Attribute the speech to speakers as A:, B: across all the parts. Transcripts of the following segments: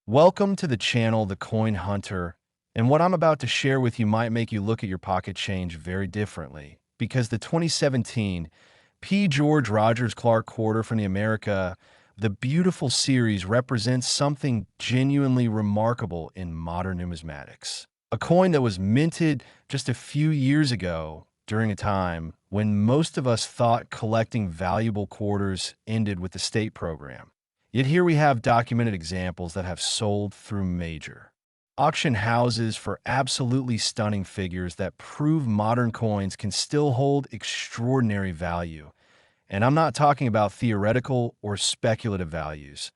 A: Welcome to the channel, The Coin Hunter, and what I'm about to share with you might make you look at your pocket change very differently, because the 2017 P. George Rogers Clark Quarter from the America, the beautiful series represents something genuinely remarkable in modern numismatics. A coin that was minted just a few years ago during a time when most of us thought collecting valuable quarters ended with the state program. Yet here we have documented examples that have sold through major auction houses for absolutely stunning figures that prove modern coins can still hold extraordinary value. And I'm not talking about theoretical or speculative values.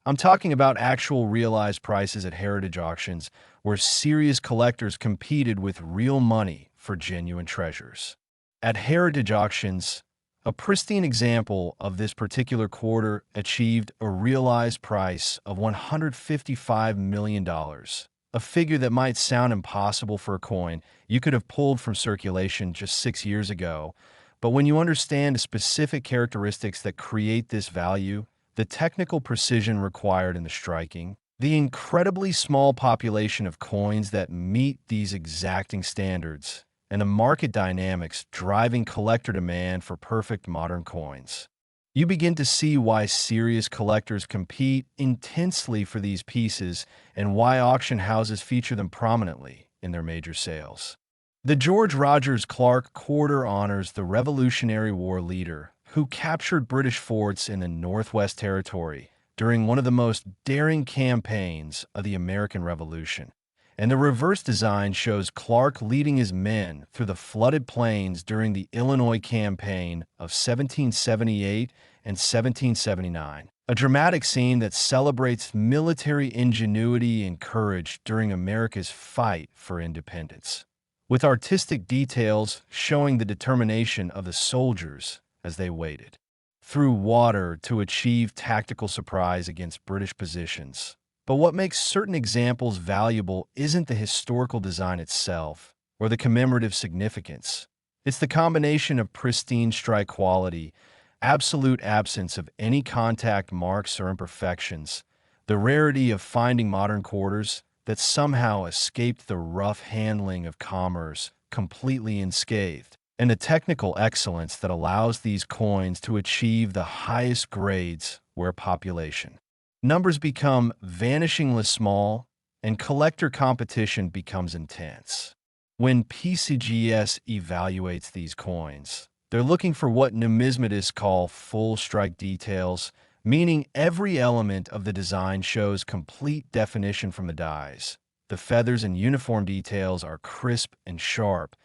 A: I'm talking about actual realized prices at heritage auctions where serious collectors competed with real money for genuine treasures. At heritage auctions, a pristine example of this particular quarter achieved a realized price of $155 million, a figure that might sound impossible for a coin you could have pulled from circulation just 6 years ago. But when you understand the specific characteristics that create this value, the technical precision required in the striking, the incredibly small population of coins that meet these exacting standards, and the market dynamics driving collector demand for perfect modern coins, you begin to see why serious collectors compete intensely for these pieces and why auction houses feature them prominently in their major sales. The George Rogers Clark Quarter honors the Revolutionary War leader who captured British forts in the Northwest Territory during one of the most daring campaigns of the American Revolution. And the reverse design shows Clark leading his men through the flooded plains during the Illinois Campaign of 1778 and 1779, a dramatic scene that celebrates military ingenuity and courage during America's fight for independence, with artistic details showing the determination of the soldiers as they waded through water to achieve tactical surprise against British positions. But what makes certain examples valuable isn't the historical design itself or the commemorative significance. It's the combination of pristine strike quality, absolute absence of any contact marks or imperfections, the rarity of finding modern quarters that somehow escaped the rough handling of commerce completely unscathed, and the technical excellence that allows these coins to achieve the highest grades where population numbers become vanishingly small and collector competition becomes intense. When PCGS evaluates these coins, they're looking for what numismatists call full strike details, meaning every element of the design shows complete definition from the dies. The feathers and uniform details are crisp and sharp.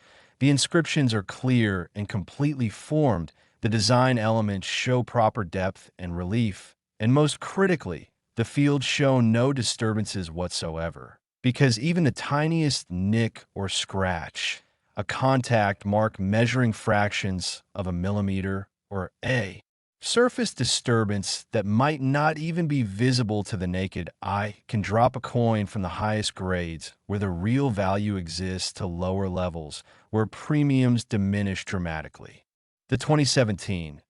A: The inscriptions are clear and completely formed. The design elements show proper depth and relief. And most critically, the fields show no disturbances whatsoever, because even the tiniest nick or scratch, a contact mark measuring fractions of a millimeter or a surface disturbance that might not even be visible to the naked eye, can drop a coin from the highest grades where the real value exists to lower levels where premiums diminish dramatically. The 2017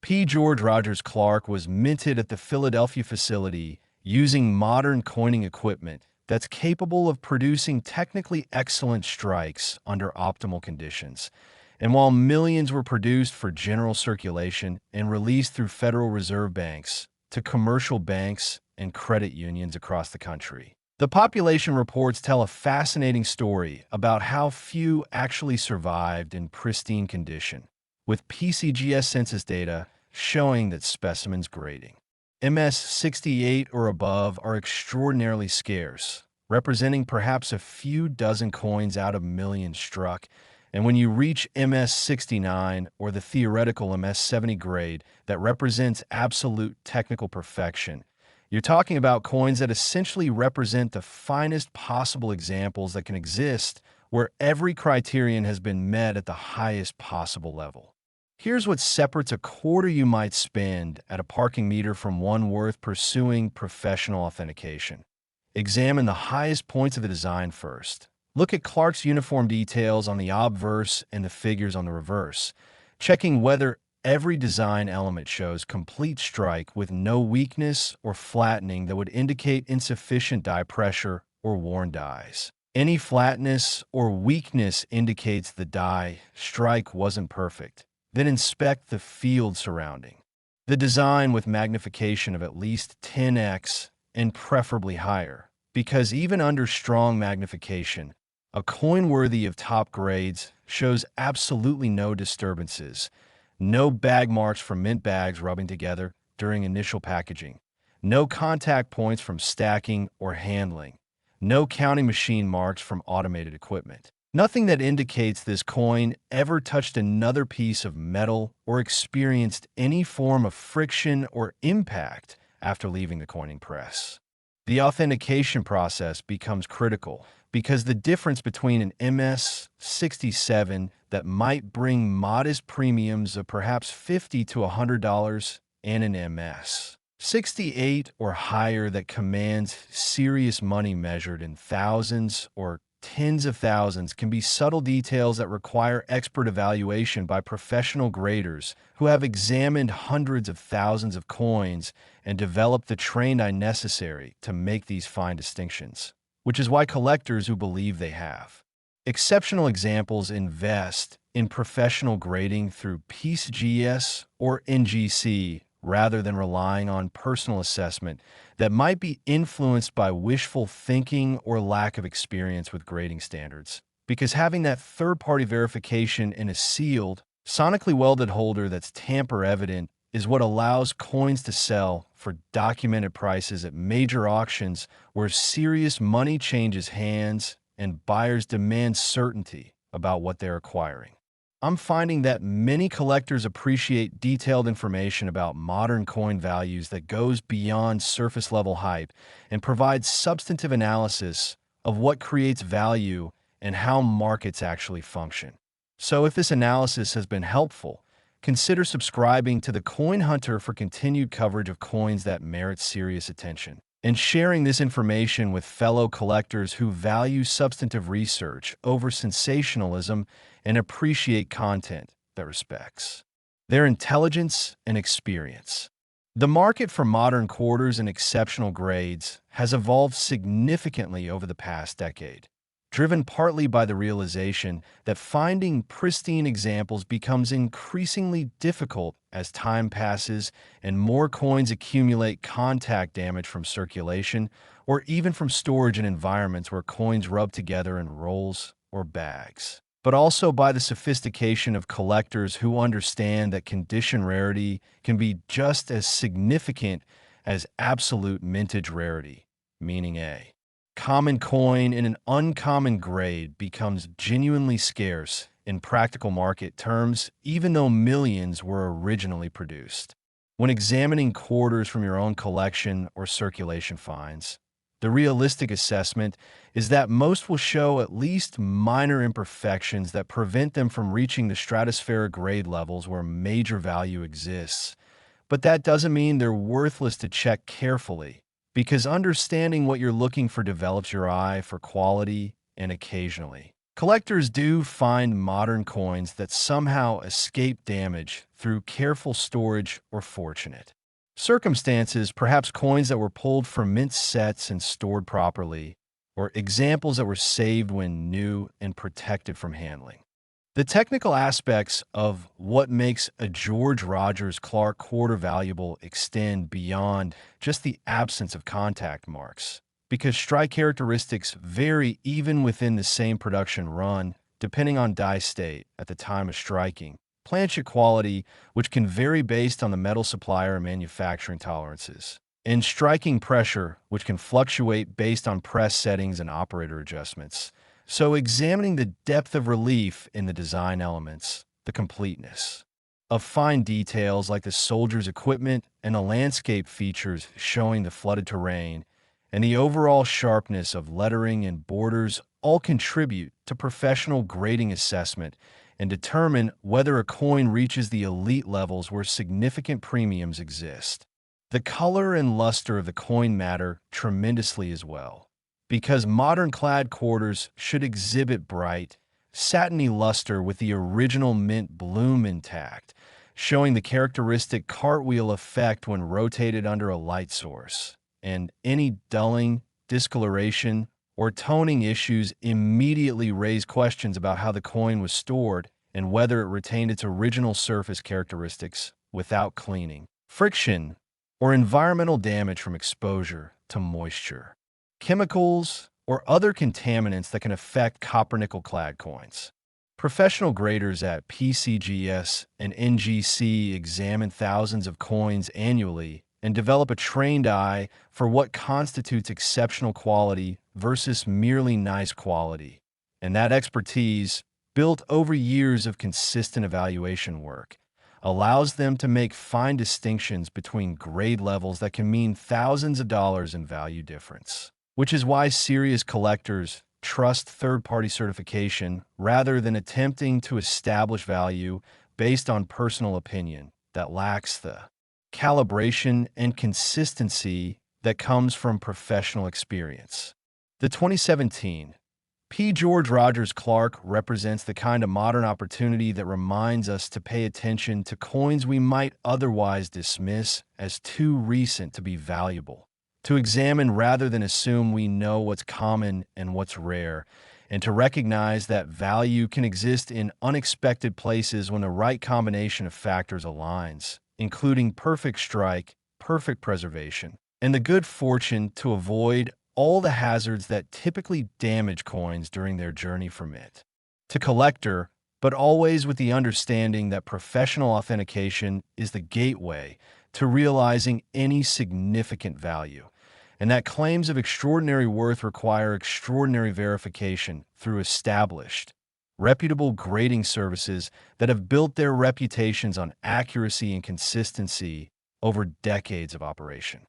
A: P. George Rogers Clark was minted at the Philadelphia facility using modern coining equipment that's capable of producing technically excellent strikes under optimal conditions. And while millions were produced for general circulation and released through Federal Reserve banks to commercial banks and credit unions across the country, the population reports tell a fascinating story about how few actually survived in pristine condition, with PCGS census data showing that specimens grading MS 68 or above are extraordinarily scarce, representing perhaps a few dozen coins out of millions struck. And when you reach MS 69 or the theoretical MS 70 grade that represents absolute technical perfection, you're talking about coins that essentially represent the finest possible examples that can exist where every criterion has been met at the highest possible level. Here's what separates a quarter you might spend at a parking meter from one worth pursuing professional authentication. Examine the highest points of the design first. Look at Clark's uniform details on the obverse and the figures on the reverse, checking whether every design element shows complete strike with no weakness or flattening that would indicate insufficient die pressure or worn dies. Any flatness or weakness indicates the die strike wasn't perfect. Then inspect the field surrounding the design with magnification of at least 10x and preferably higher, because even under strong magnification, a coin worthy of top grades shows absolutely no disturbances, no bag marks from mint bags rubbing together during initial packaging, no contact points from stacking or handling, no counting machine marks from automated equipment. Nothing that indicates this coin ever touched another piece of metal or experienced any form of friction or impact after leaving the coining press. The authentication process becomes critical because the difference between an MS-67 that might bring modest premiums of perhaps $50 to $100 and an MS-68 or higher that commands serious money measured in thousands or tens of thousands can be subtle details that require expert evaluation by professional graders who have examined hundreds of thousands of coins and developed the trained eye necessary to make these fine distinctions, which is why collectors who believe they have exceptional examples invest in professional grading through PCGS or NGC rather than relying on personal assessment that might be influenced by wishful thinking or lack of experience with grading standards. Because having that third-party verification in a sealed, sonically welded holder that's tamper-evident is what allows coins to sell for documented prices at major auctions where serious money changes hands and buyers demand certainty about what they're acquiring. I'm finding that many collectors appreciate detailed information about modern coin values that goes beyond surface-level hype and provides substantive analysis of what creates value and how markets actually function. So if this analysis has been helpful, consider subscribing to the Coin Hunter for continued coverage of coins that merit serious attention, and sharing this information with fellow collectors who value substantive research over sensationalism and appreciate content that respects their intelligence and experience. The market for modern quarters and exceptional grades has evolved significantly over the past decade, driven partly by the realization that finding pristine examples becomes increasingly difficult as time passes and more coins accumulate contact damage from circulation or even from storage in environments where coins rub together in rolls or bags. But also by the sophistication of collectors who understand that condition rarity can be just as significant as absolute mintage rarity, meaning a common coin in an uncommon grade becomes genuinely scarce in practical market terms, even though millions were originally produced. When examining quarters from your own collection or circulation finds, the realistic assessment is that most will show at least minor imperfections that prevent them from reaching the stratospheric grade levels where major value exists. But that doesn't mean they're worthless to check carefully, because understanding what you're looking for develops your eye for quality, and occasionally collectors do find modern coins that somehow escape damage through careful storage or fortunate circumstances, perhaps coins that were pulled from mint sets and stored properly, or examples that were saved when new and protected from handling. The technical aspects of what makes a George Rogers Clark quarter valuable extend beyond just the absence of contact marks, because strike characteristics vary even within the same production run, depending on die state at the time of striking, planchet quality, which can vary based on the metal supplier and manufacturing tolerances, and striking pressure, which can fluctuate based on press settings and operator adjustments. So examining the depth of relief in the design elements, the completeness of fine details like the soldier's equipment and the landscape features showing the flooded terrain, and the overall sharpness of lettering and borders all contribute to professional grading assessment and determine whether a coin reaches the elite levels where significant premiums exist. The color and luster of the coin matter tremendously as well, because modern clad quarters should exhibit bright, satiny luster with the original mint bloom intact, showing the characteristic cartwheel effect when rotated under a light source. And any dulling, discoloration, or toning issues immediately raise questions about how the coin was stored and whether it retained its original surface characteristics without cleaning. Friction, or environmental damage from exposure to moisture. Chemicals, or other contaminants that can affect copper-nickel-clad coins. Professional graders at PCGS and NGC examine thousands of coins annually and develop a trained eye for what constitutes exceptional quality versus merely nice quality. And that expertise, built over years of consistent evaluation work, allows them to make fine distinctions between grade levels that can mean thousands of dollars in value difference. Which is why serious collectors trust third-party certification rather than attempting to establish value based on personal opinion that lacks the calibration and consistency that comes from professional experience. The 2017 P. George Rogers Clark represents the kind of modern opportunity that reminds us to pay attention to coins we might otherwise dismiss as too recent to be valuable, to examine rather than assume we know what's common and what's rare, and to recognize that value can exist in unexpected places when the right combination of factors aligns, including perfect strike, perfect preservation, and the good fortune to avoid all the hazards that typically damage coins during their journey from it to collector, but always with the understanding that professional authentication is the gateway to realizing any significant value, and that claims of extraordinary worth require extraordinary verification through established, reputable grading services that have built their reputations on accuracy and consistency over decades of operation.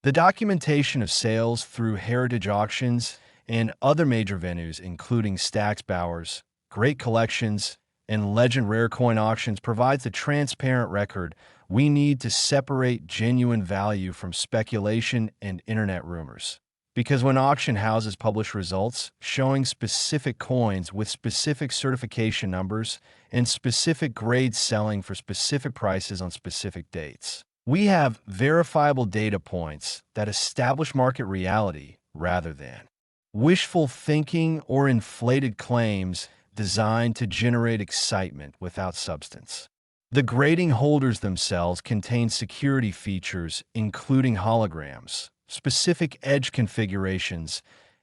A: The documentation of sales through heritage auctions and other major venues, including Stack's Bowers, Great Collections, and Legend Rare Coin Auctions, provides a transparent record we need to separate genuine value from speculation and internet rumors. Because when auction houses publish results showing specific coins with specific certification numbers and specific grades selling for specific prices on specific dates, we have verifiable data points that establish market reality rather than wishful thinking or inflated claims designed to generate excitement without substance. The grading holders themselves contain security features including holograms, specific edge configurations,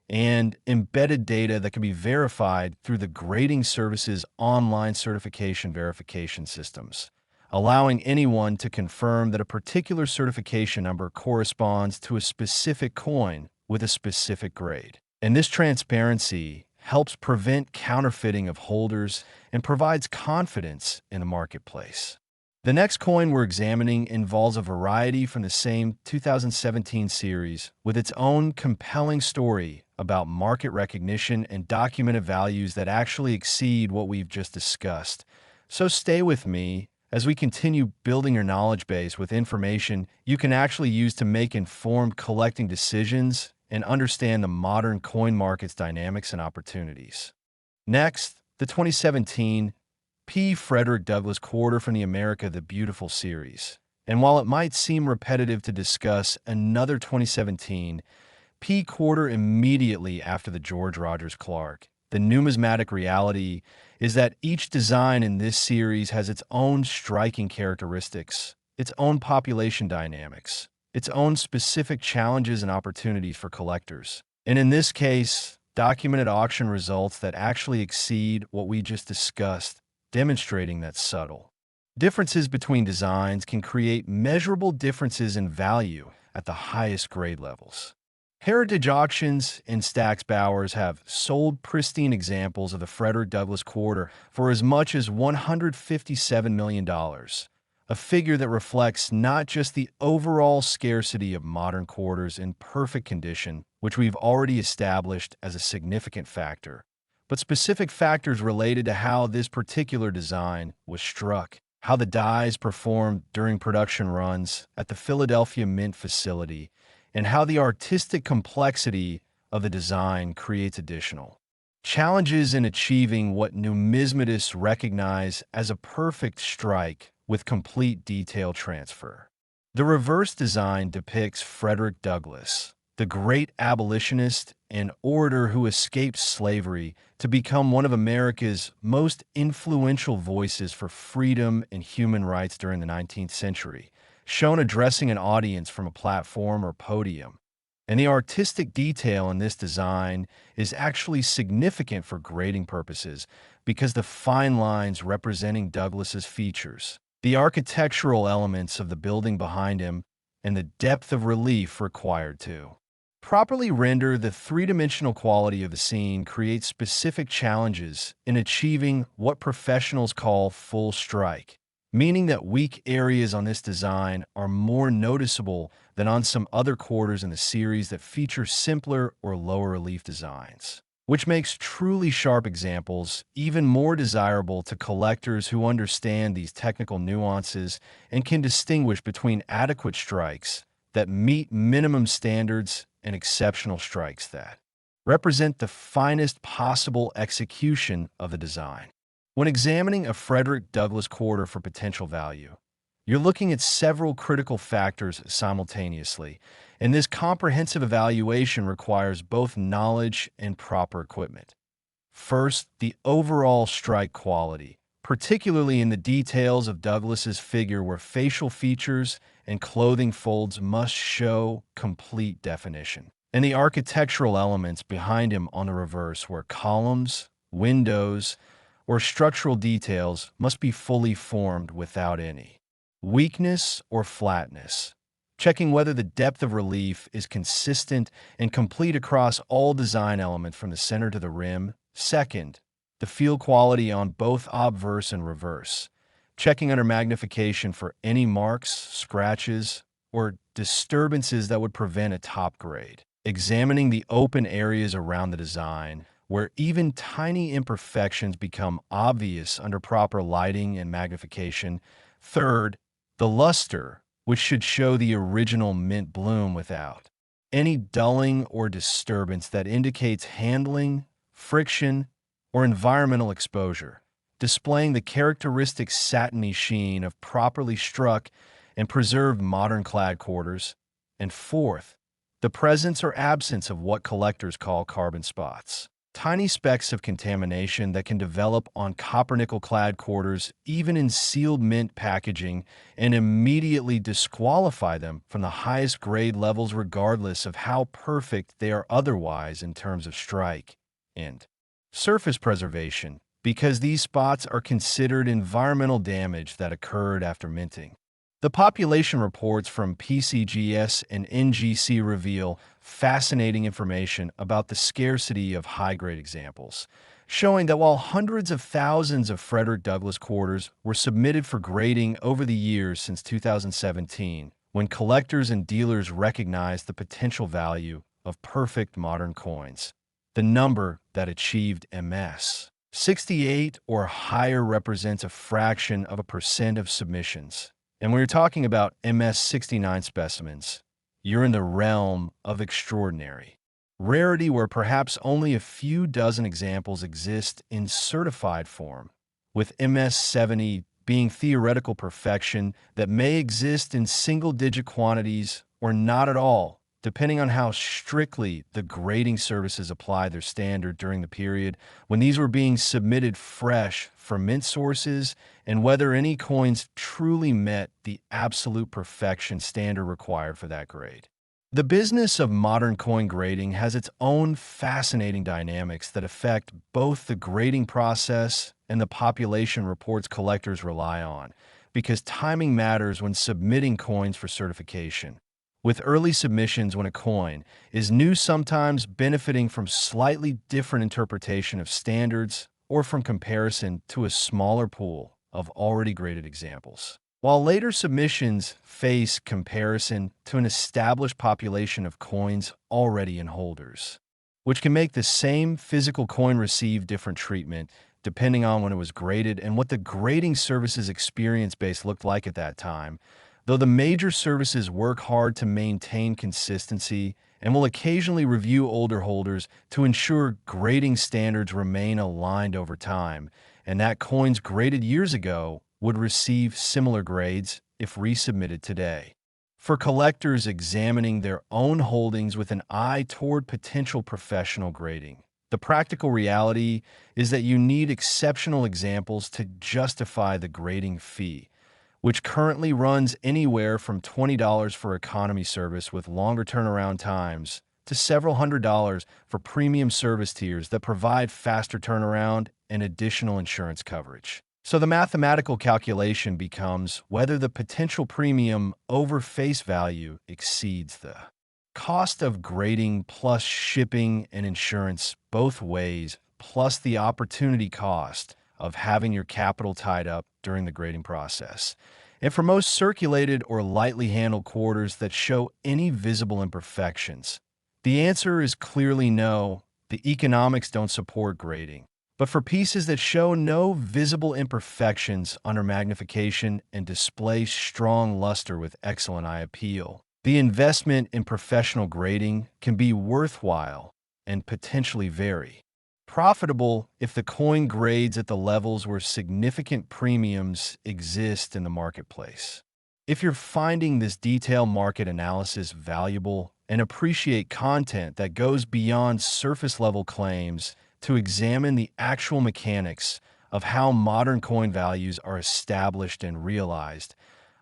A: and embedded data that can be verified through the grading service's online certification verification systems, allowing anyone to confirm that a particular certification number corresponds to a specific coin with a specific grade. And this transparency helps prevent counterfeiting of holders and provides confidence in the marketplace. The next coin we're examining involves a variety from the same 2017 series with its own compelling story about market recognition and documented values that actually exceed what we've just discussed. So stay with me as we continue building your knowledge base with information you can actually use to make informed collecting decisions and understand the modern coin market's dynamics and opportunities. Next, the 2017 P. Frederick Douglass Quarter from the America the Beautiful series. And while it might seem repetitive to discuss another 2017 P. Quarter immediately after the George Rogers Clark, the numismatic reality is that each design in this series has its own striking characteristics, its own population dynamics, its own specific challenges and opportunities for collectors. And in this case, documented auction results that actually exceed what we just discussed, demonstrating that subtle differences between designs can create measurable differences in value at the highest grade levels. Heritage Auctions and Stack's Bowers have sold pristine examples of the Frederick Douglass Quarter for as much as $157 million, a figure that reflects not just the overall scarcity of modern quarters in perfect condition, which we've already established as a significant factor, but specific factors related to how this particular design was struck, how the dies performed during production runs at the Philadelphia Mint facility, and how the artistic complexity of the design creates additional challenges in achieving what numismatists recognize as a perfect strike with complete detail transfer. The reverse design depicts Frederick Douglass, the great abolitionist and orator who escaped slavery to become one of America's most influential voices for freedom and human rights during the 19th century, shown addressing an audience from a platform or podium. And the artistic detail in this design is actually significant for grading purposes because the fine lines representing Douglas's features, the architectural elements of the building behind him, and the depth of relief required to properly render the three-dimensional quality of the scene creates specific challenges in achieving what professionals call full strike, meaning that weak areas on this design are more noticeable than on some other quarters in the series that feature simpler or lower relief designs, which makes truly sharp examples even more desirable to collectors who understand these technical nuances and can distinguish between adequate strikes that meet minimum standards and exceptional strikes that represent the finest possible execution of the design. When examining a Frederick Douglass quarter for potential value, you're looking at several critical factors simultaneously, and this comprehensive evaluation requires both knowledge and proper equipment. First, the overall strike quality, particularly in the details of Douglas's figure where facial features and clothing folds must show complete definition, and the architectural elements behind him on the reverse where columns, windows, or structural details must be fully formed without any weakness or flatness, checking whether the depth of relief is consistent and complete across all design elements from the center to the rim. Second, the feel quality on both obverse and reverse, checking under magnification for any marks, scratches, or disturbances that would prevent a top grade. Examining the open areas around the design, where even tiny imperfections become obvious under proper lighting and magnification. Third, the luster, which should show the original mint bloom without any dulling or disturbance that indicates handling, friction, or environmental exposure, displaying the characteristic satiny sheen of properly struck and preserved modern clad quarters. And fourth, the presence or absence of what collectors call carbon spots, tiny specks of contamination that can develop on copper-nickel clad quarters even in sealed mint packaging and immediately disqualify them from the highest grade levels regardless of how perfect they are otherwise in terms of strike and surface preservation, because these spots are considered environmental damage that occurred after minting. The population reports from PCGS and NGC reveal fascinating information about the scarcity of high-grade examples, showing that while hundreds of thousands of Frederick Douglass quarters were submitted for grading over the years since 2017, when collectors and dealers recognized the potential value of perfect modern coins, the number that achieved MS 68 or higher represents a fraction of a percent of submissions. And when you're talking about MS 69 specimens, you're in the realm of extraordinary rarity where perhaps only a few dozen examples exist in certified form, with MS 70 being theoretical perfection that may exist in single-digit quantities or not at all, depending on how strictly the grading services applied their standard during the period when these were being submitted fresh from mint sources and whether any coins truly met the absolute perfection standard required for that grade. The business of modern coin grading has its own fascinating dynamics that affect both the grading process and the population reports collectors rely on, because timing matters when submitting coins for certification, with early submissions when a coin is new sometimes benefiting from slightly different interpretation of standards or from comparison to a smaller pool of already graded examples, while later submissions face comparison to an established population of coins already in holders, which can make the same physical coin receive different treatment depending on when it was graded and what the grading services experience base looked like at that time. Though the major services work hard to maintain consistency and will occasionally review older holders to ensure grading standards remain aligned over time, and that coins graded years ago would receive similar grades if resubmitted today. For collectors examining their own holdings with an eye toward potential professional grading, the practical reality is that you need exceptional examples to justify the grading fee, which currently runs anywhere from $20 for economy service with longer turnaround times to several $100s for premium service tiers that provide faster turnaround and additional insurance coverage. So the mathematical calculation becomes whether the potential premium over face value exceeds the cost of grading plus shipping and insurance both ways, plus the opportunity cost of having your capital tied up during the grading process. And for most circulated or lightly handled quarters that show any visible imperfections, the answer is clearly no. The economics don't support grading. But for pieces that show no visible imperfections under magnification and display strong luster with excellent eye appeal, the investment in professional grading can be worthwhile and potentially very profitable if the coin grades at the levels where significant premiums exist in the marketplace. If you're finding this detailed market analysis valuable and appreciate content that goes beyond surface-level claims to examine the actual mechanics of how modern coin values are established and realized,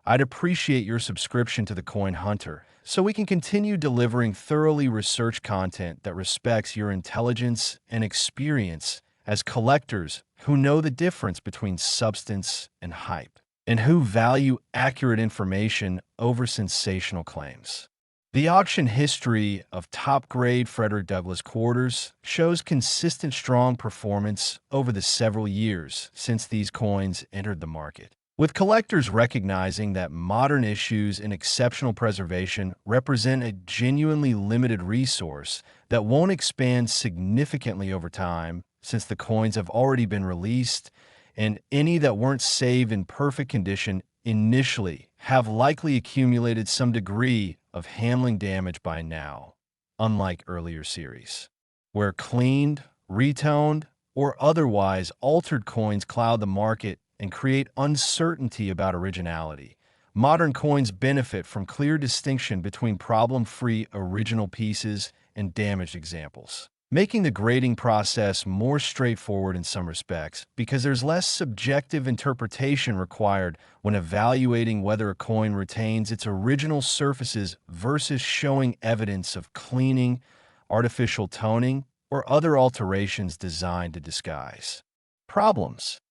A: I'd appreciate your subscription to the Coin Hunter so we can continue delivering thoroughly researched content that respects your intelligence and experience as collectors who know the difference between substance and hype, and who value accurate information over sensational claims. The auction history of top-grade Frederick Douglass quarters shows consistent strong performance over the several years since these coins entered the market, with collectors recognizing that modern issues in exceptional preservation represent a genuinely limited resource that won't expand significantly over time since the coins have already been released, and any that weren't saved in perfect condition initially have likely accumulated some degree of handling damage by now, unlike earlier series, where cleaned, retoned, or otherwise altered coins cloud the market and create uncertainty about originality. Modern coins benefit from clear distinction between problem-free original pieces and damaged examples, making the grading process more straightforward in some respects because there's less subjective interpretation required when evaluating whether a coin retains its original surfaces versus showing evidence of cleaning, artificial toning, or other alterations designed to disguise problems.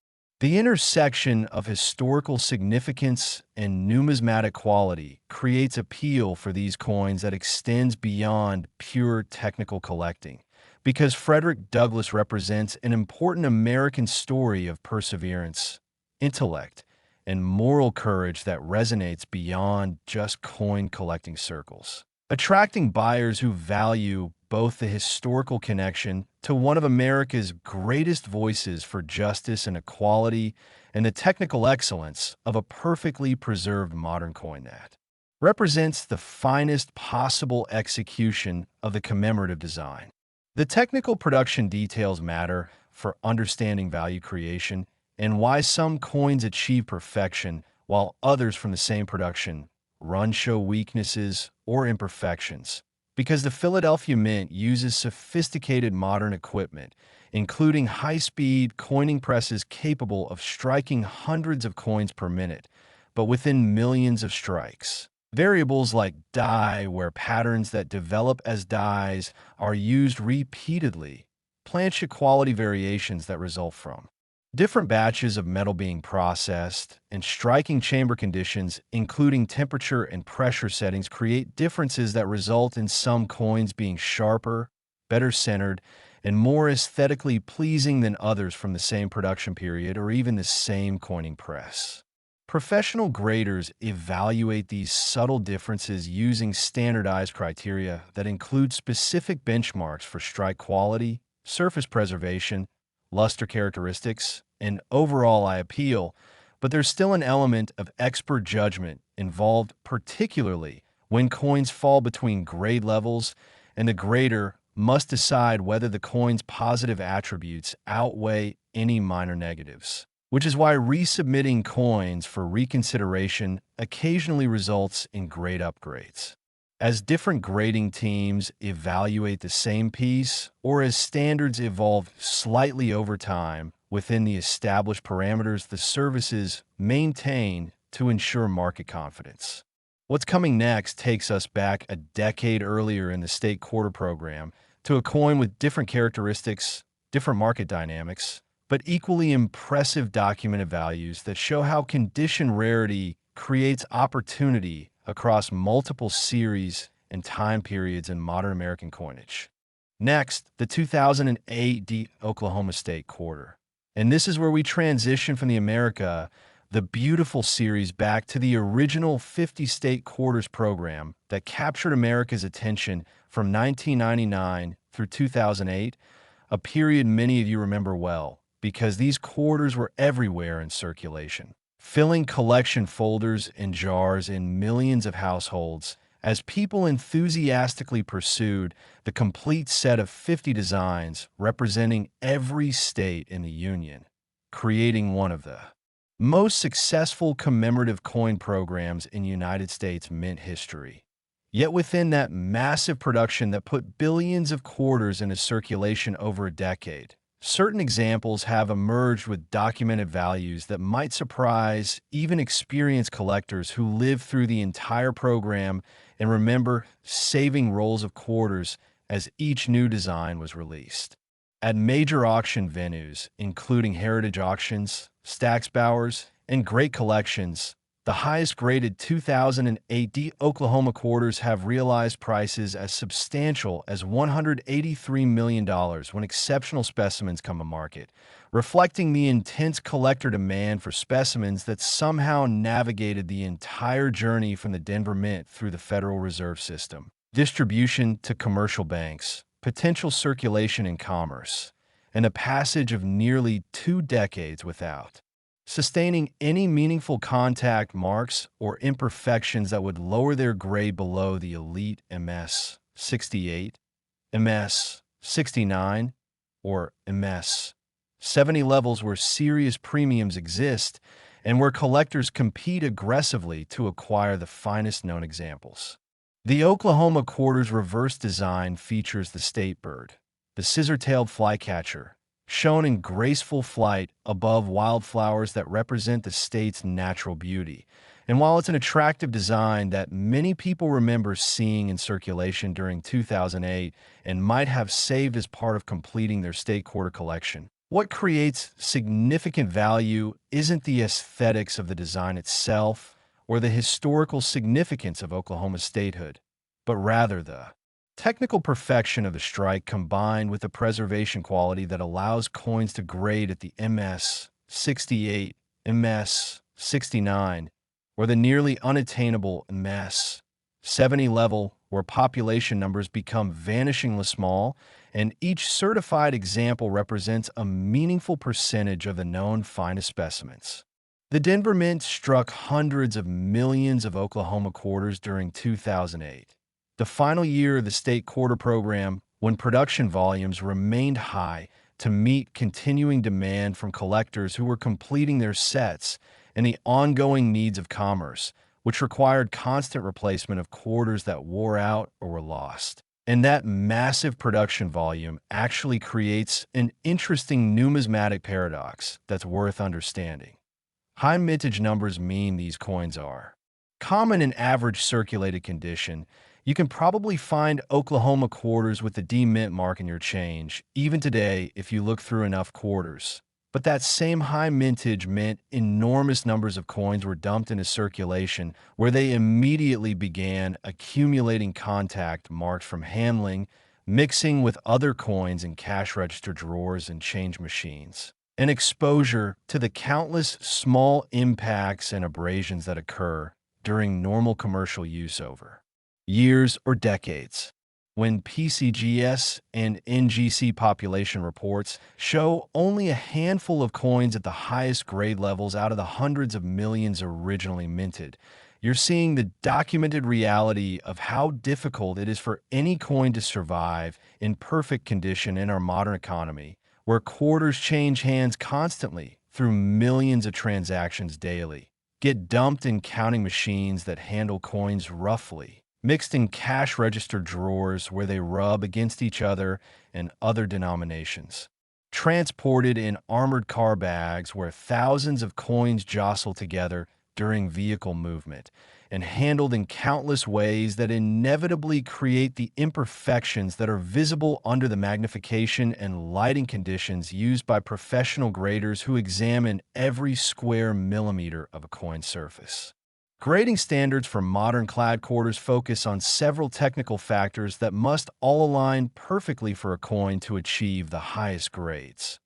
A: The intersection of historical significance and numismatic quality creates appeal for these coins that extends beyond pure technical collecting, because Frederick Douglass represents an important American story of perseverance, intellect, and moral courage that resonates beyond just coin collecting circles, attracting buyers who value both the historical connection to one of America's greatest voices for justice and equality and the technical excellence of a perfectly preserved modern coin that represents the finest possible execution of the commemorative design. The technical production details matter for understanding value creation and why some coins achieve perfection while others from the same production run show weaknesses or imperfections, because the Philadelphia Mint uses sophisticated modern equipment, including high-speed coining presses capable of striking hundreds of coins per minute, but within millions of strikes. Variables like die, where patterns that develop as dies are used repeatedly, plancha quality variations that result from different batches of metal being processed, and striking chamber conditions, including temperature and pressure settings, create differences that result in some coins being sharper, better centered, and more aesthetically pleasing than others from the same production period or even the same coining press. Professional graders evaluate these subtle differences using standardized criteria that include specific benchmarks for strike quality, surface preservation, luster characteristics, and overall eye appeal, but there's still an element of expert judgment involved, particularly when coins fall between grade levels, and the grader must decide whether the coin's positive attributes outweigh any minor negatives. which is why resubmitting coins for reconsideration occasionally results in grade upgrades. As different grading teams evaluate the same piece, or as standards evolve slightly over time within the established parameters the services maintain to ensure market confidence. What's coming next takes us back a decade earlier in the state quarter program to a coin with different characteristics, different market dynamics, but equally impressive documented values that show how condition rarity creates opportunity across multiple series and time periods in modern American coinage. Next, the 2008 Oklahoma State Quarter. And this is where we transition from the beautiful series, back to the original 50 state quarters program that captured America's attention from 1999 through 2008, a period many of you remember well, because these quarters were everywhere in circulation, filling collection folders and jars in millions of households as people enthusiastically pursued the complete set of 50 designs representing every state in the Union, creating one of the most successful commemorative coin programs in United States mint history. Yet within that massive production that put billions of quarters into circulation over a decade, certain examples have emerged with documented values that might surprise even experienced collectors who lived through the entire program and remember saving rolls of quarters as each new design was released. At major auction venues, including Heritage Auctions, Stack's Bowers, and Great Collections, the highest graded 2008 Oklahoma quarters have realized prices as substantial as $183 million when exceptional specimens come to market, reflecting the intense collector demand for specimens that somehow navigated the entire journey from the Denver Mint through the Federal Reserve System, distribution to commercial banks, potential circulation in commerce, and a passage of nearly 2 decades without sustaining any meaningful contact marks or imperfections that would lower their grade below the elite MS 68, MS 69, or MS 70 levels, where serious premiums exist and where collectors compete aggressively to acquire the finest known examples. The Oklahoma quarter's reverse design features the state bird, the scissor-tailed flycatcher, shown in graceful flight above wildflowers that represent the state's natural beauty. And while it's an attractive design that many people remember seeing in circulation during 2008 and might have saved as part of completing their state quarter collection, what creates significant value isn't the aesthetics of the design itself or the historical significance of Oklahoma's statehood, but rather the technical perfection of the strike combined with the preservation quality that allows coins to grade at the MS 68, MS 69, or the nearly unattainable MS 70 level, where population numbers become vanishingly small and each certified example represents a meaningful percentage of the known finest specimens. The Denver Mint struck hundreds of millions of Oklahoma quarters during 2008. The final year of the state quarter program, when production volumes remained high to meet continuing demand from collectors who were completing their sets and the ongoing needs of commerce, which required constant replacement of quarters that wore out or were lost. And that massive production volume actually creates an interesting numismatic paradox that's worth understanding. High mintage numbers mean these coins are common in average circulated condition. You can probably find Oklahoma quarters with the D Mint mark in your change, even today, if you look through enough quarters. But that same high mintage meant enormous numbers of coins were dumped into circulation, where they immediately began accumulating contact marks from handling, mixing with other coins in cash register drawers and change machines, and exposure to the countless small impacts and abrasions that occur during normal commercial use over years or decades. When PCGS and NGC population reports show only a handful of coins at the highest grade levels out of the hundreds of millions originally minted, you're seeing the documented reality of how difficult it is for any coin to survive in perfect condition in our modern economy, where quarters change hands constantly through millions of transactions daily, get dumped in counting machines that handle coins roughly, mixed in cash register drawers where they rub against each other and other denominations, transported in armored car bags where thousands of coins jostle together during vehicle movement, and handled in countless ways that inevitably create the imperfections that are visible under the magnification and lighting conditions used by professional graders who examine every square millimeter of a coin surface. Grading standards for modern clad quarters focus on several technical factors that must all align perfectly for a coin to achieve the highest grades.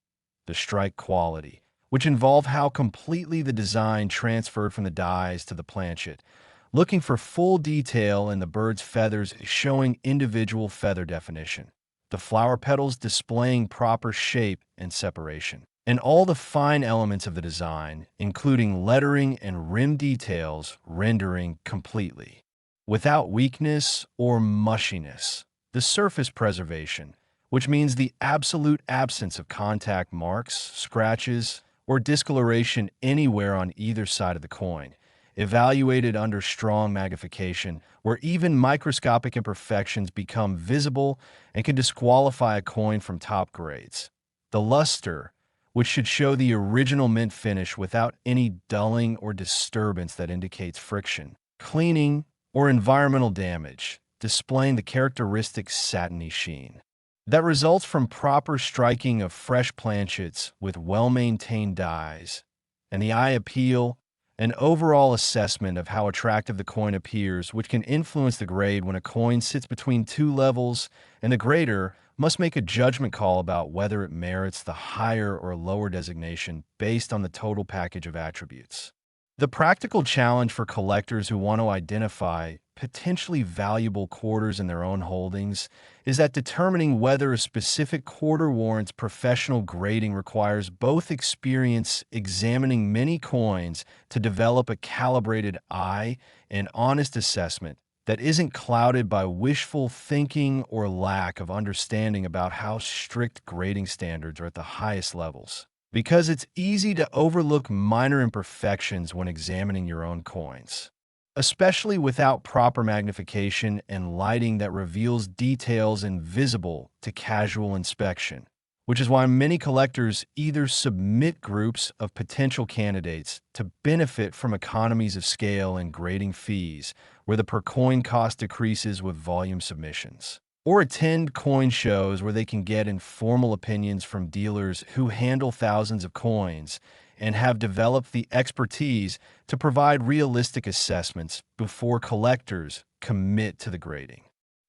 A: The strike quality, which involve how completely the design transferred from the dies to the planchet, looking for full detail in the bird's feathers showing individual feather definition, the flower petals displaying proper shape and separation, and all the fine elements of the design, including lettering and rim details, rendering completely, without weakness or mushiness. The surface preservation, which means the absolute absence of contact marks, scratches, or discoloration anywhere on either side of the coin, evaluated under strong magnification, where even microscopic imperfections become visible and can disqualify a coin from top grades. The luster, which should show the original mint finish without any dulling or disturbance that indicates friction, cleaning, or environmental damage, displaying the characteristic satiny sheen that results from proper striking of fresh planchets with well-maintained dies, and the eye appeal, an overall assessment of how attractive the coin appears, which can influence the grade when a coin sits between two levels, and the grader must make a judgment call about whether it merits the higher or lower designation based on the total package of attributes. The practical challenge for collectors who want to identify potentially valuable quarters in their own holdings is that determining whether a specific quarter warrants professional grading requires both experience examining many coins to develop a calibrated eye and honest assessment that isn't clouded by wishful thinking or lack of understanding about how strict grading standards are at the highest levels. Because it's easy to overlook minor imperfections when examining your own coins, especially without proper magnification and lighting that reveals details invisible to casual inspection, which is why many collectors either submit groups of potential candidates to benefit from economies of scale and grading fees, where the per coin cost decreases with volume submissions, or attend coin shows where they can get informal opinions from dealers who handle thousands of coins and have developed the expertise to provide realistic assessments before collectors commit to the grading.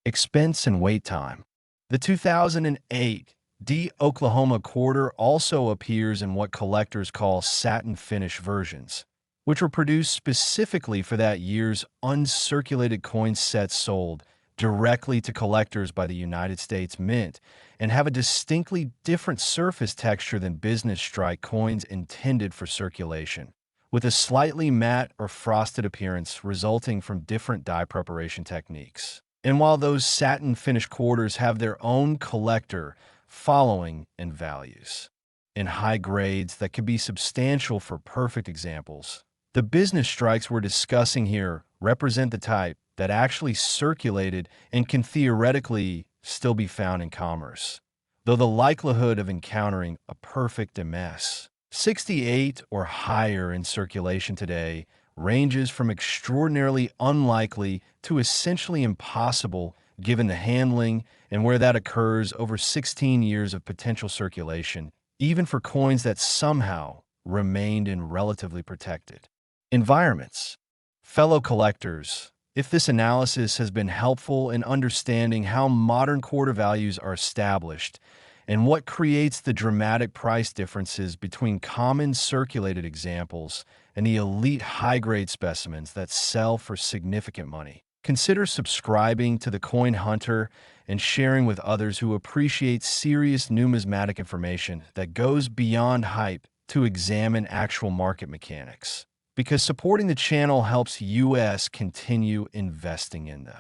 A: Expense and wait time. The 2008 D Oklahoma quarter also appears in what collectors call satin finish versions, which were produced specifically for that year's uncirculated coin sets sold directly to collectors by the United States Mint, and have a distinctly different surface texture than business strike coins intended for circulation, with a slightly matte or frosted appearance resulting from different die preparation techniques. And while those satin finish quarters have their own collector following and values in high grades that could be substantial for perfect examples, the business strikes we're discussing here represent the type that actually circulated and can theoretically still be found in commerce, though the likelihood of encountering a perfect MS 68 or higher in circulation today ranges from extraordinarily unlikely to essentially impossible given the handling and where that occurs over 16 years of potential circulation, even for coins that somehow remained in relatively protected environments. Fellow collectors, if this analysis has been helpful in understanding how modern quarter values are established and what creates the dramatic price differences between common circulated examples and the elite high-grade specimens that sell for significant money, consider subscribing to the Coin Hunter and sharing with others who appreciate serious numismatic information that goes beyond hype to examine actual market mechanics, because supporting the channel helps US continue investing in the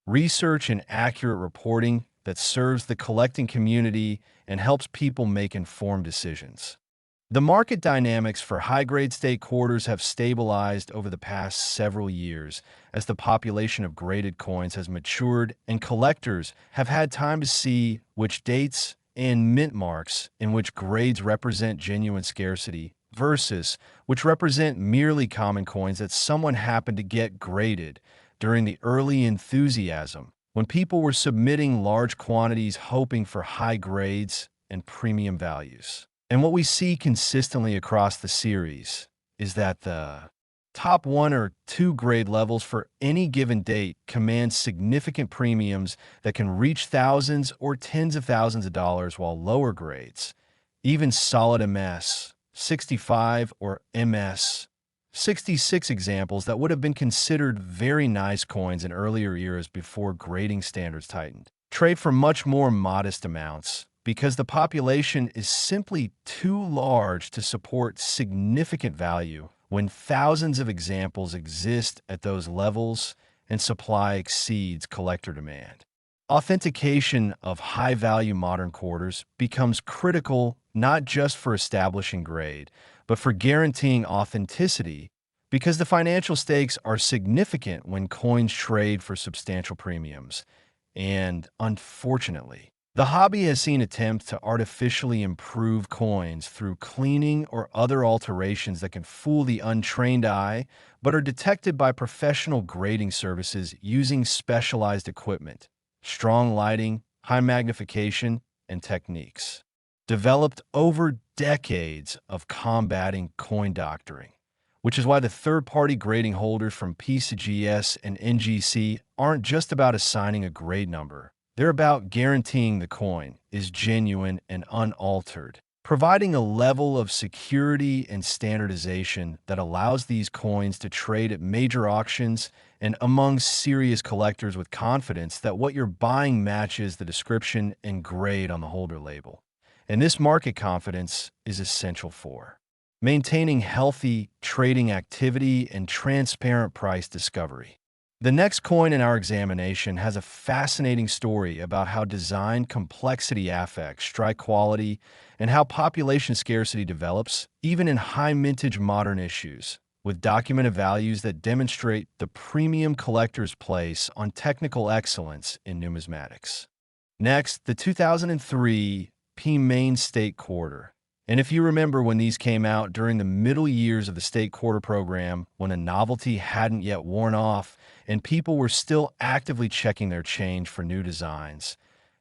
A: research and accurate reporting that serves the collecting community and helps people make informed decisions. The market dynamics for high-grade state quarters have stabilized over the past several years as the population of graded coins has matured and collectors have had time to see which dates and mint marks in which grades represent genuine scarcity versus which represent merely common coins that someone happened to get graded during the early enthusiasm when people were submitting large quantities hoping for high grades and premium values. And what we see consistently across the series is that the top one or two grade levels for any given date command significant premiums that can reach thousands or tens of thousands of dollars, while lower grades, even solid MS 65 or MS 66 examples that would have been considered very nice coins in earlier eras before grading standards tightened, trade for much more modest amounts because the population is simply too large to support significant value when thousands of examples exist at those levels and supply exceeds collector demand. Authentication of high-value modern quarters becomes critical not just for establishing grade, but for guaranteeing authenticity because the financial stakes are significant when coins trade for substantial premiums. And unfortunately, the hobby has seen attempts to artificially improve coins through cleaning or other alterations that can fool the untrained eye, but are detected by professional grading services using specialized equipment, strong lighting, high magnification, and techniques developed over decades of combating coin doctoring, which is why the third-party grading holders from PCGS and NGC aren't just about assigning a grade number. They're about guaranteeing the coin is genuine and unaltered, providing a level of security and standardization that allows these coins to trade at major auctions and among serious collectors with confidence that what you're buying matches the description and grade on the holder label. And this market confidence is essential for maintaining healthy trading activity and transparent price discovery. The next coin in our examination has a fascinating story about how design complexity affects strike quality and how population scarcity develops, even in high-mintage modern issues, with documented values that demonstrate the premium collector's place on technical excellence in numismatics. Next, the 2003 P Main State Quarter. And if you remember when these came out during the middle years of the state quarter program, when a novelty hadn't yet worn off and people were still actively checking their change for new designs,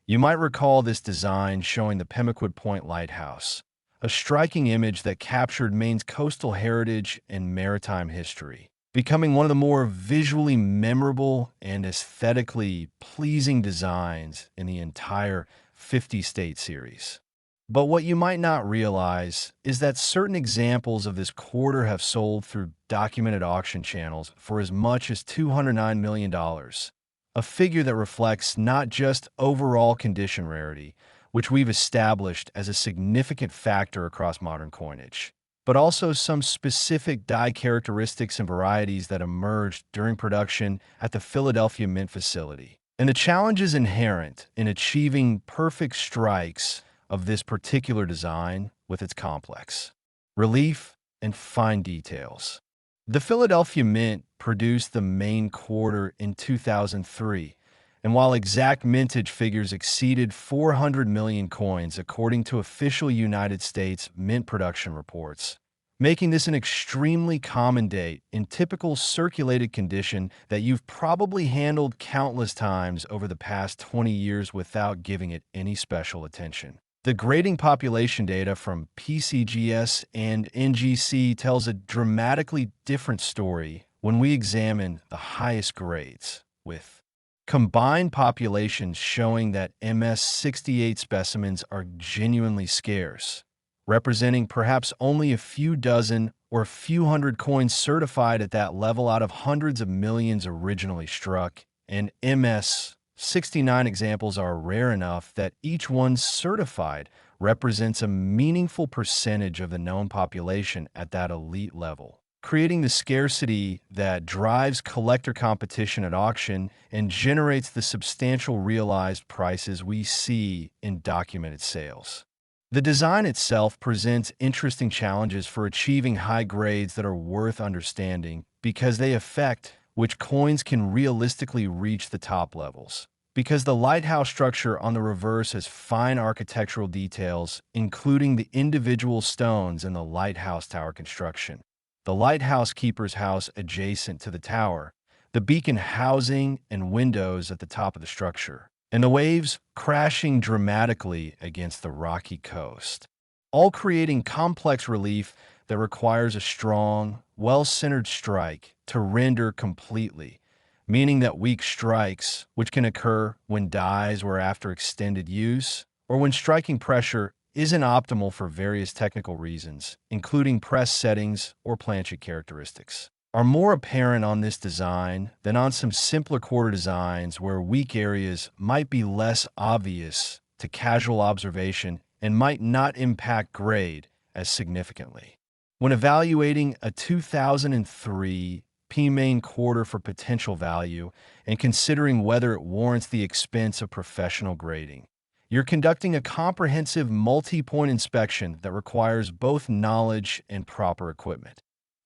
A: you might recall this design showing the Pemaquid Point Lighthouse, a striking image that captured Maine's coastal heritage and maritime history, becoming one of the more visually memorable and aesthetically pleasing designs in the entire 50-state series. But what you might not realize is that certain examples of this quarter have sold through documented auction channels for as much as $209 million, a figure that reflects not just overall condition rarity, which we've established as a significant factor across modern coinage, but also some specific die characteristics and varieties that emerged during production at the Philadelphia Mint facility, and the challenges inherent in achieving perfect strikes of this particular design with its complex relief and fine details. The Philadelphia Mint produced the Main Quarter in 2003, and while exact mintage figures exceeded 400 million coins according to official United States mint production reports, making this an extremely common date in typical circulated condition that you've probably handled countless times over the past 20 years without giving it any special attention. The grading population data from PCGS and NGC tells a dramatically different story when we examine the highest grades, with combined populations showing that MS-68 specimens are genuinely scarce, representing perhaps only a few dozen or a few hundred coins certified at that level out of hundreds of millions originally struck, and MS-69 examples are rare enough that each one certified represents a meaningful percentage of the known population at that elite level, creating the scarcity that drives collector competition at auction and generates the substantial realized prices we see in documented sales. The design itself presents interesting challenges for achieving high grades that are worth understanding because they affect which coins can realistically reach the top levels. Because the lighthouse structure on the reverse has fine architectural details, including the individual stones in the lighthouse tower construction, the lighthouse keeper's house adjacent to the tower, the beacon housing and windows at the top of the structure, and the waves crashing dramatically against the rocky coast, all creating complex relief that requires a strong, well-centered strike to render completely, meaning that weak strikes, which can occur when dies were after extended use, or when striking pressure isn't optimal for various technical reasons, including press settings or planchet characteristics, are more apparent on this design than on some simpler quarter designs where weak areas might be less obvious to casual observation and might not impact grade as significantly. When evaluating a 2003 P-main quarter for potential value and considering whether it warrants the expense of professional grading, you're conducting a comprehensive multi-point inspection that requires both knowledge and proper equipment.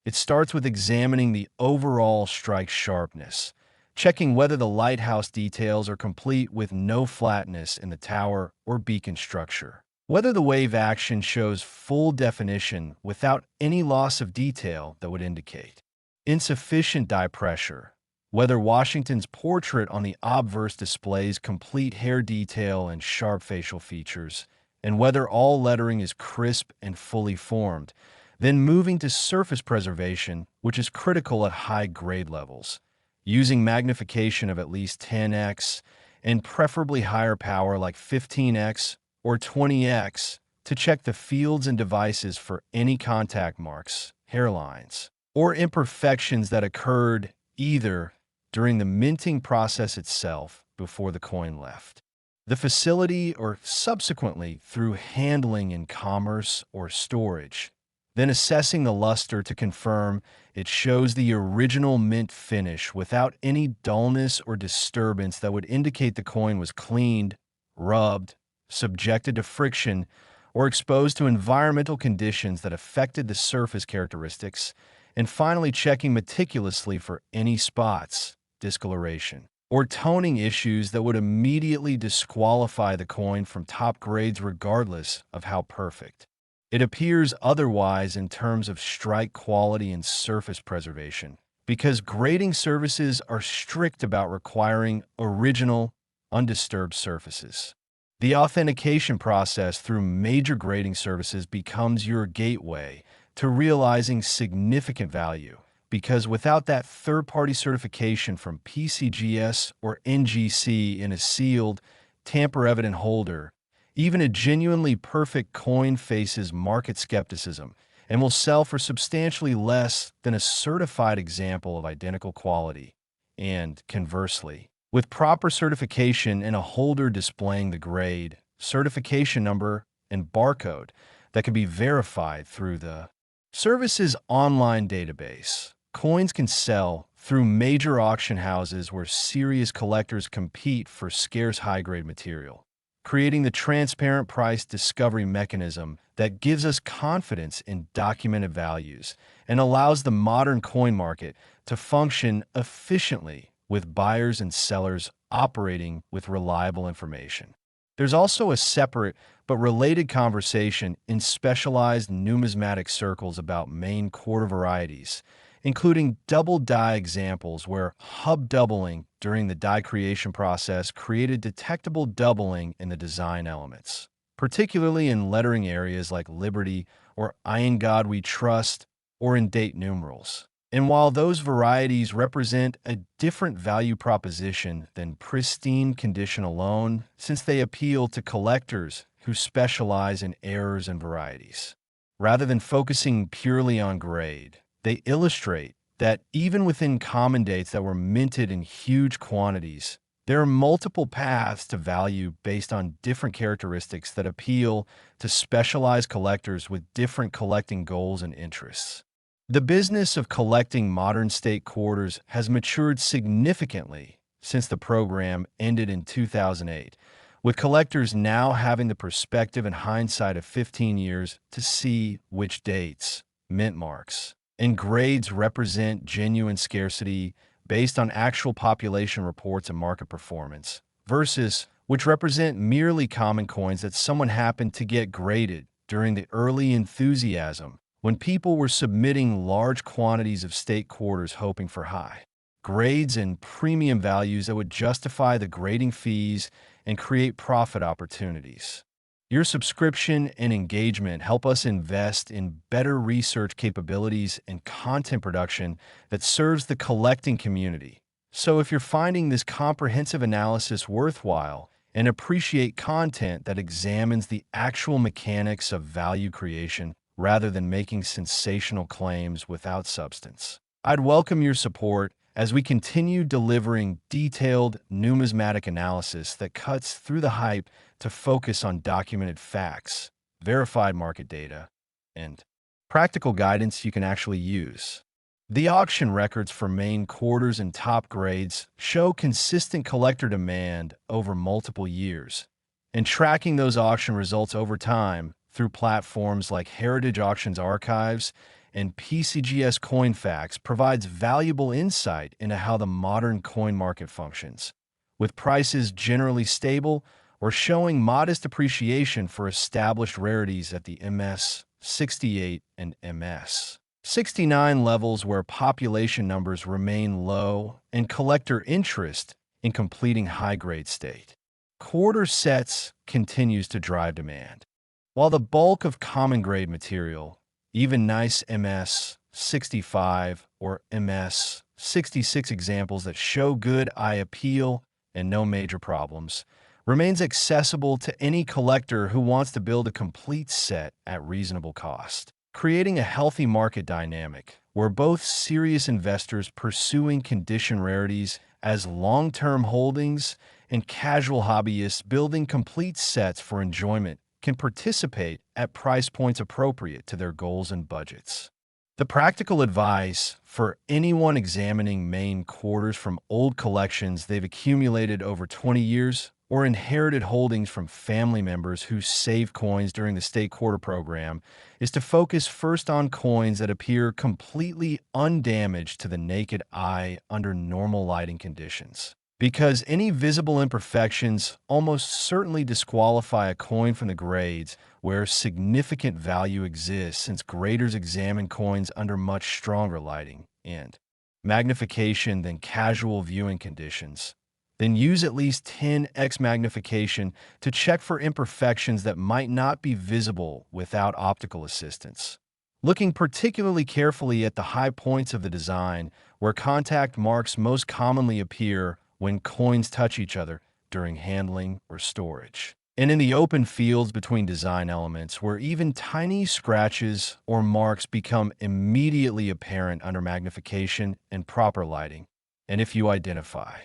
A: It starts with examining the overall strike sharpness, checking whether the lighthouse details are complete with no flatness in the tower or beacon structure, whether the wave action shows full definition without any loss of detail that would indicate insufficient die pressure, whether Washington's portrait on the obverse displays complete hair detail and sharp facial features, and whether all lettering is crisp and fully formed, then moving to surface preservation, which is critical at high grade levels, using magnification of at least 10x and preferably higher power like 15x or 20x to check the fields and devices for any contact marks, hairlines, or imperfections that occurred either during the minting process itself before the coin left the facility or subsequently through handling in commerce or storage, then assessing the luster to confirm it shows the original mint finish without any dullness or disturbance that would indicate the coin was cleaned, rubbed, subjected to friction, or exposed to environmental conditions that affected the surface characteristics, and finally checking meticulously for any spots, discoloration, or toning issues that would immediately disqualify the coin from top grades regardless of how perfect it appears otherwise in terms of strike quality and surface preservation, because grading services are strict about requiring original, undisturbed surfaces. The authentication process through major grading services becomes your gateway to realizing significant value, because without that third-party certification from PCGS or NGC in a sealed, tamper-evident holder, even a genuinely perfect coin faces market skepticism and will sell for substantially less than a certified example of identical quality. And conversely, with proper certification and a holder displaying the grade, certification number, and barcode that can be verified through the service's online database, coins can sell through major auction houses where serious collectors compete for scarce high-grade material, creating the transparent price discovery mechanism that gives us confidence in documented values and allows the modern coin market to function efficiently with buyers and sellers operating with reliable information. There's also a separate but related conversation in specialized numismatic circles about main quarter varieties, including double die examples where hub doubling during the die creation process created detectable doubling in the design elements, particularly in lettering areas like Liberty or I in God We Trust or in date numerals. And while those varieties represent a different value proposition than pristine condition alone, since they appeal to collectors who specialize in errors and varieties, rather than focusing purely on grade, they illustrate that even within common dates that were minted in huge quantities, there are multiple paths to value based on different characteristics that appeal to specialized collectors with different collecting goals and interests. The business of collecting modern state quarters has matured significantly since the program ended in 2008, with collectors now having the perspective and hindsight of 15 years to see which dates, mint marks, and grades represent genuine scarcity based on actual population reports and market performance, versus which represent merely common coins that someone happened to get graded during the early enthusiasm when people were submitting large quantities of state quarters hoping for high grades and premium values that would justify the grading fees and create profit opportunities. Your subscription and engagement help us invest in better research capabilities and content production that serves the collecting community. So if you're finding this comprehensive analysis worthwhile and appreciate content that examines the actual mechanics of value creation rather than making sensational claims without substance, I'd welcome your support as we continue delivering detailed numismatic analysis that cuts through the hype to focus on documented facts, verified market data, and practical guidance you can actually use. The auction records for main quarters and top grades show consistent collector demand over multiple years, and tracking those auction results over time through platforms like Heritage Auctions Archives and PCGS CoinFacts provides valuable insight into how the modern coin market functions, with prices generally stable or showing modest appreciation for established rarities at the MS 68 and MS 69 levels where population numbers remain low and collector interest in completing high-grade state quarter sets continues to drive demand. While the bulk of common grade material, even nice MS 65 or MS 66 examples that show good eye appeal and no major problems, remains accessible to any collector who wants to build a complete set at reasonable cost, creating a healthy market dynamic where both serious investors pursuing condition rarities as long-term holdings and casual hobbyists building complete sets for enjoyment can participate at price points appropriate to their goals and budgets. The practical advice for anyone examining main quarters from old collections they've accumulated over 20 years or inherited holdings from family members who saved coins during the state quarter program is to focus first on coins that appear completely undamaged to the naked eye under normal lighting conditions, because any visible imperfections almost certainly disqualify a coin from the grades where significant value exists, since graders examine coins under much stronger lighting and magnification than casual viewing conditions. Then use at least 10x magnification to check for imperfections that might not be visible without optical assistance. Looking particularly carefully at the high points of the design where contact marks most commonly appear when coins touch each other during handling or storage, and in the open fields between design elements where even tiny scratches or marks become immediately apparent under magnification and proper lighting. And if you identify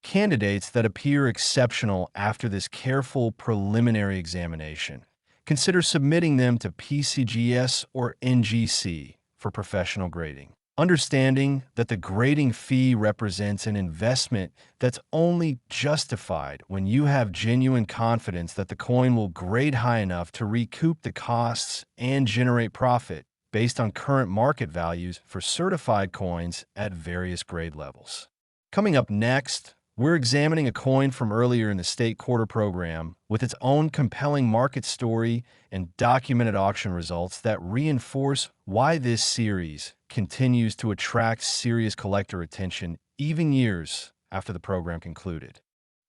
A: candidates that appear exceptional after this careful preliminary examination, consider submitting them to PCGS or NGC for professional grading, understanding that the grading fee represents an investment that's only justified when you have genuine confidence that the coin will grade high enough to recoup the costs and generate profit based on current market values for certified coins at various grade levels. Coming up next, we're examining a coin from earlier in the state quarter program with its own compelling market story and documented auction results that reinforce why this series continues to attract serious collector attention even years after the program concluded.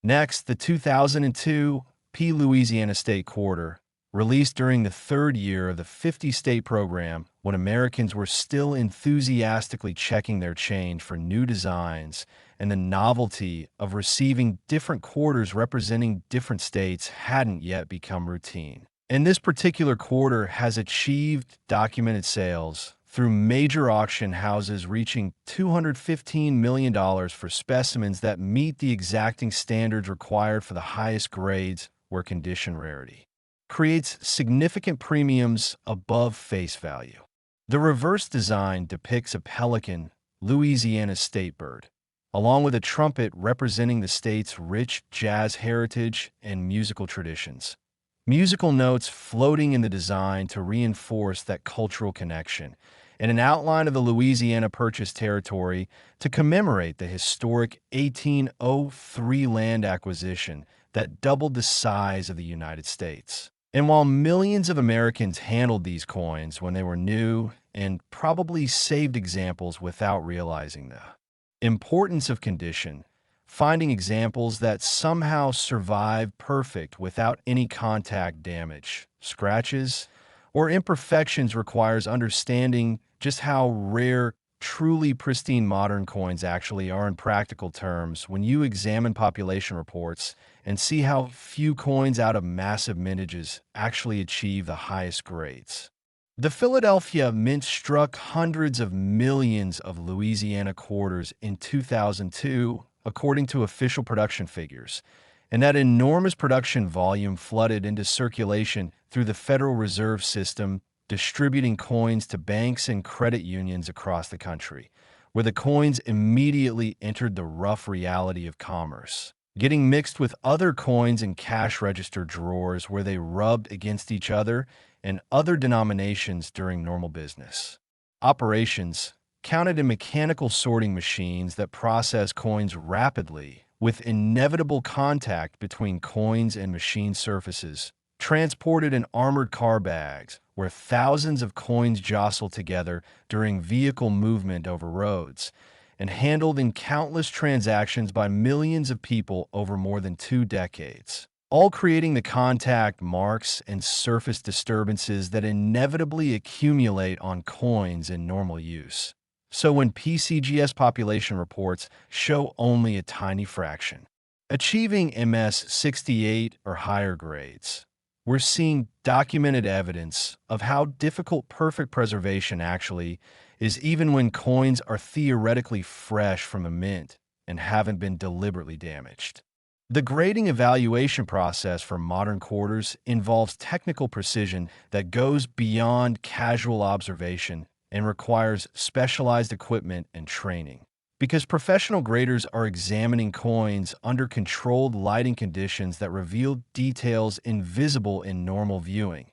A: Next, the 2002 P. Louisiana State Quarter, released during the third year of the 50-state program when Americans were still enthusiastically checking their change for new designs and the novelty of receiving different quarters representing different states hadn't yet become routine. And this particular quarter has achieved documented sales through major auction houses reaching $215 million for specimens that meet the exacting standards required for the highest grades where condition rarity creates significant premiums above face value. The reverse design depicts a pelican, Louisiana's state bird, along with a trumpet representing the state's rich jazz heritage and musical traditions. Musical notes floating in the design to reinforce that cultural connection, and an outline of the Louisiana Purchase territory to commemorate the historic 1803 land acquisition that doubled the size of the United States. And while millions of Americans handled these coins when they were new and probably saved examples without realizing the importance of condition, finding examples that somehow survive perfect without any contact damage, scratches, or imperfections requires understanding just how rare truly pristine modern coins actually are in practical terms when you examine population reports and see how few coins out of massive mintages actually achieve the highest grades. The Philadelphia Mint struck hundreds of millions of Louisiana quarters in 2002, according to official production figures, and that enormous production volume flooded into circulation through the Federal Reserve System, distributing coins to banks and credit unions across the country, where the coins immediately entered the rough reality of commerce, getting mixed with other coins in cash register drawers where they rubbed against each other and other denominations during normal business operations, counted in mechanical sorting machines that process coins rapidly, with inevitable contact between coins and machine surfaces, transported in armored car bags, where thousands of coins jostle together during vehicle movement over roads, and handled in countless transactions by millions of people over more than 2 decades, all creating the contact marks and surface disturbances that inevitably accumulate on coins in normal use. So when PCGS population reports show only a tiny fraction, achieving MS 68 or higher grades, we're seeing documented evidence of how difficult perfect preservation actually is, even when coins are theoretically fresh from a mint and haven't been deliberately damaged. The grading evaluation process for modern quarters involves technical precision that goes beyond casual observation and requires specialized equipment and training. Because professional graders are examining coins under controlled lighting conditions that reveal details invisible in normal viewing,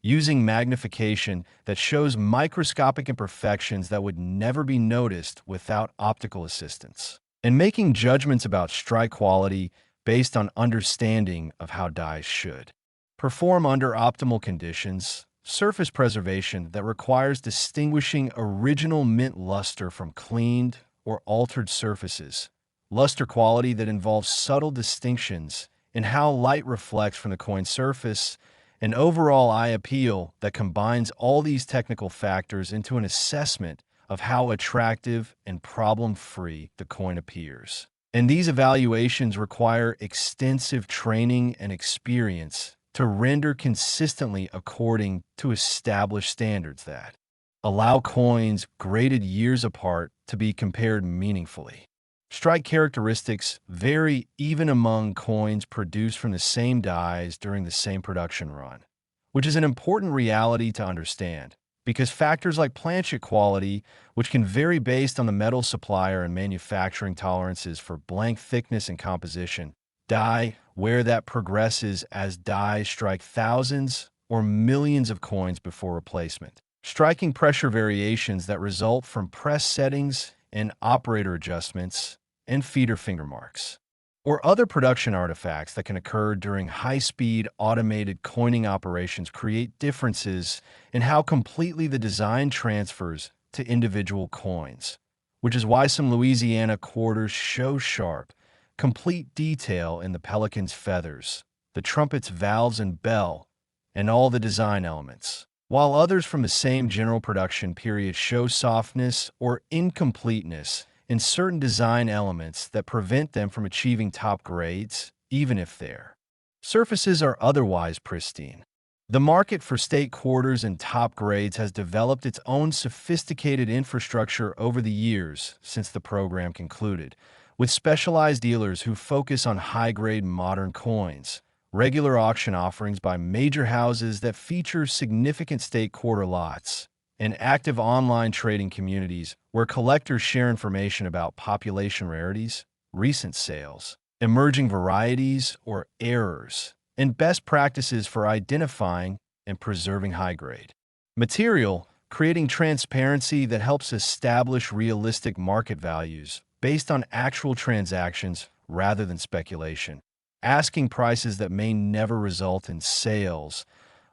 A: using magnification that shows microscopic imperfections that would never be noticed without optical assistance, and making judgments about strike quality based on understanding of how dies should perform under optimal conditions. Surface preservation that requires distinguishing original mint luster from cleaned or altered surfaces, luster quality that involves subtle distinctions in how light reflects from the coin surface, and overall eye appeal that combines all these technical factors into an assessment of how attractive and problem-free the coin appears. And these evaluations require extensive training and experience to render consistently according to established standards that allow coins graded years apart to be compared meaningfully. Strike characteristics vary even among coins produced from the same dies during the same production run, which is an important reality to understand, because factors like planchet quality, which can vary based on the metal supplier and manufacturing tolerances for blank thickness and composition, die where that progresses as dies strike thousands or millions of coins before replacement. Striking pressure variations that result from press settings and operator adjustments and feeder finger marks, or other production artifacts that can occur during high-speed automated coining operations, create differences in how completely the design transfers to individual coins, which is why some Louisiana quarters show sharp, complete detail in the pelican's feathers, the trumpet's valves and bell, and all the design elements, while others from the same general production period show softness or incompleteness in certain design elements that prevent them from achieving top grades, even if their surfaces are otherwise pristine. The market for state quarters and top grades has developed its own sophisticated infrastructure over the years since the program concluded, with specialized dealers who focus on high-grade modern coins, regular auction offerings by major houses that feature significant state quarter lots, and active online trading communities where collectors share information about population rarities, recent sales, emerging varieties or errors, and best practices for identifying and preserving high-grade material, creating transparency that helps establish realistic market values based on actual transactions rather than speculation, asking prices that may never result in sales,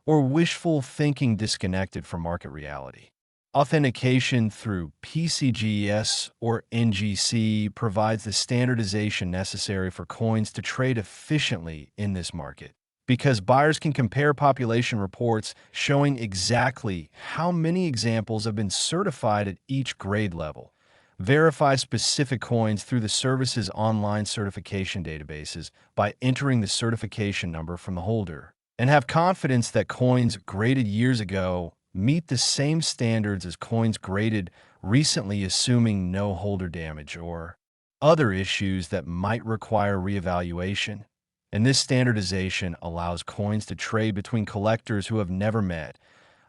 A: or wishful thinking disconnected from market reality. Authentication through PCGS or NGC provides the standardization necessary for coins to trade efficiently in this market, because buyers can compare population reports showing exactly how many examples have been certified at each grade level, verify specific coins through the service's online certification databases by entering the certification number from the holder, and have confidence that coins graded years ago meet the same standards as coins graded recently, assuming no holder damage or other issues that might require reevaluation. And this standardization allows coins to trade between collectors who have never met,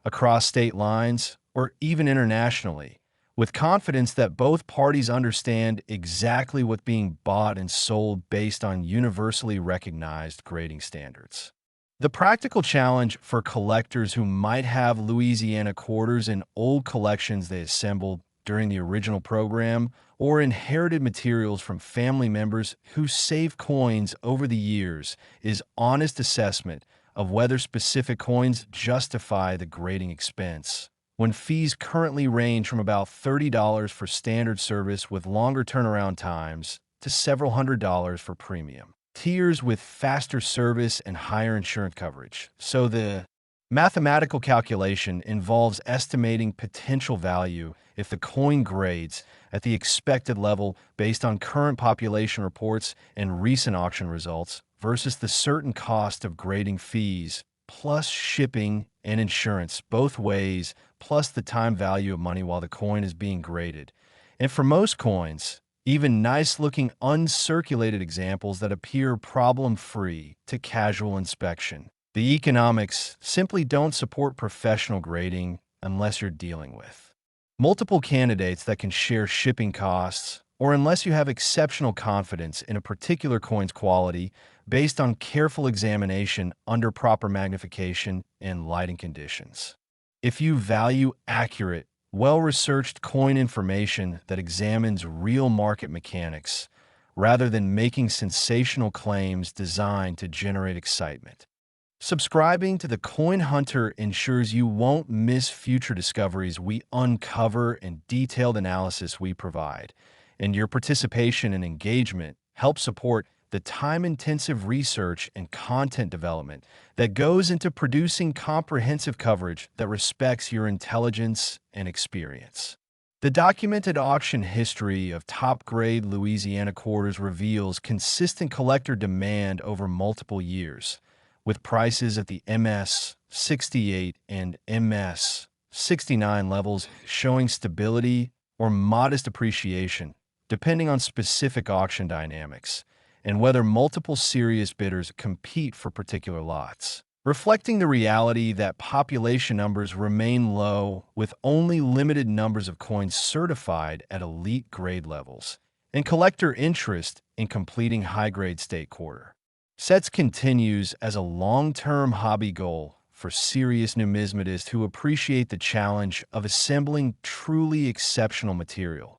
A: across state lines, or even internationally, with confidence that both parties understand exactly what's being bought and sold based on universally recognized grading standards. The practical challenge for collectors who might have Louisiana quarters in old collections they assembled during the original program, or inherited materials from family members who saved coins over the years, is honest assessment of whether specific coins justify the grading expense, when fees currently range from about $30 for standard service with longer turnaround times to several $100s for premium tiers with faster service and higher insurance coverage. So the mathematical calculation involves estimating potential value if the coin grades at the expected level based on current population reports and recent auction results versus the certain cost of grading fees, plus shipping and insurance both ways, plus the time value of money while the coin is being graded. And for most coins, even nice-looking uncirculated examples that appear problem-free to casual inspection, the economics simply don't support professional grading unless you're dealing with multiple candidates that can share shipping costs, or unless you have exceptional confidence in a particular coin's quality based on careful examination under proper magnification and lighting conditions. If you value accurate, well-researched coin information that examines real market mechanics rather than making sensational claims designed to generate excitement, subscribing to the Coin Hunter ensures you won't miss future discoveries we uncover and detailed analysis we provide, and your participation and engagement help support the time-intensive research and content development that goes into producing comprehensive coverage that respects your intelligence and experience. The documented auction history of top-grade Louisiana quarters reveals consistent collector demand over multiple years, with prices at the MS 68 and MS 69 levels showing stability or modest appreciation, depending on specific auction dynamics and whether multiple serious bidders compete for particular lots, reflecting the reality that population numbers remain low with only limited numbers of coins certified at elite grade levels, and collector interest in completing high-grade state quarter sets continues as a long-term hobby goal for serious numismatists who appreciate the challenge of assembling truly exceptional material,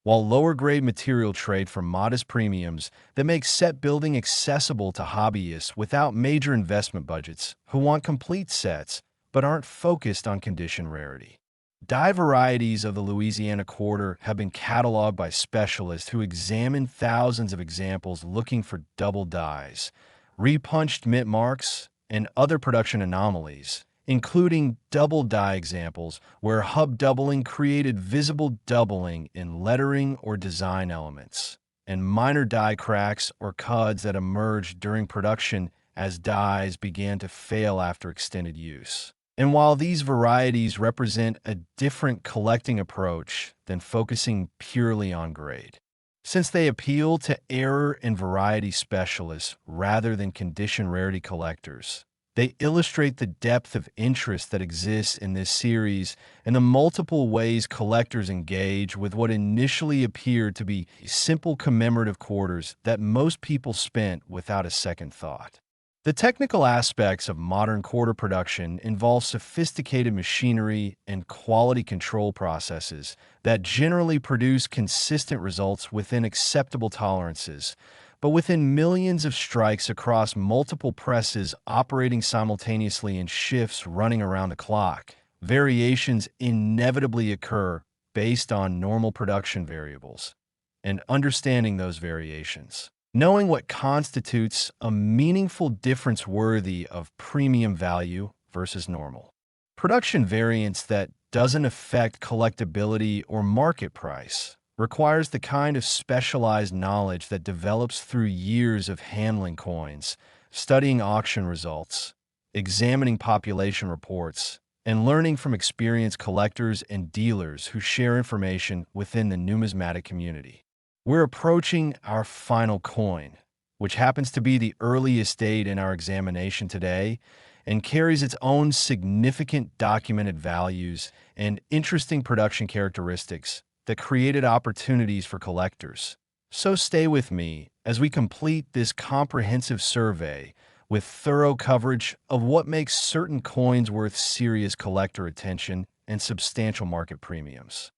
A: while lower-grade material trade for modest premiums that make set building accessible to hobbyists without major investment budgets who want complete sets but aren't focused on condition rarity. Die varieties of the Louisiana quarter have been cataloged by specialists who examine thousands of examples looking for double dies, repunched mint marks, and other production anomalies, including double die examples where hub doubling created visible doubling in lettering or design elements, and minor die cracks or cuds that emerged during production as dies began to fail after extended use. And while these varieties represent a different collecting approach than focusing purely on grade, since they appeal to error and variety specialists rather than condition rarity collectors, They illustrate the depth of interest that exists in this series and the multiple ways collectors engage with what initially appeared to be simple commemorative quarters that most people spent without a second thought. The technical aspects of modern quarter production involve sophisticated machinery and quality control processes that generally produce consistent results within acceptable tolerances, but within millions of strikes across multiple presses operating simultaneously in shifts running around the clock, variations inevitably occur based on normal production variables. And understanding those variations, knowing what constitutes a meaningful difference worthy of premium value versus normal production variance that doesn't affect collectability or market price, requires the kind of specialized knowledge that develops through years of handling coins, studying auction results, examining population reports, and learning from experienced collectors and dealers who share information within the numismatic community. We're approaching our final coin, which happens to be the earliest date in our examination today and carries its own significant documented values and interesting production characteristics that created opportunities for collectors. So stay with me as we complete this comprehensive survey with thorough coverage of what makes certain coins worth serious collector attention and substantial market premiums.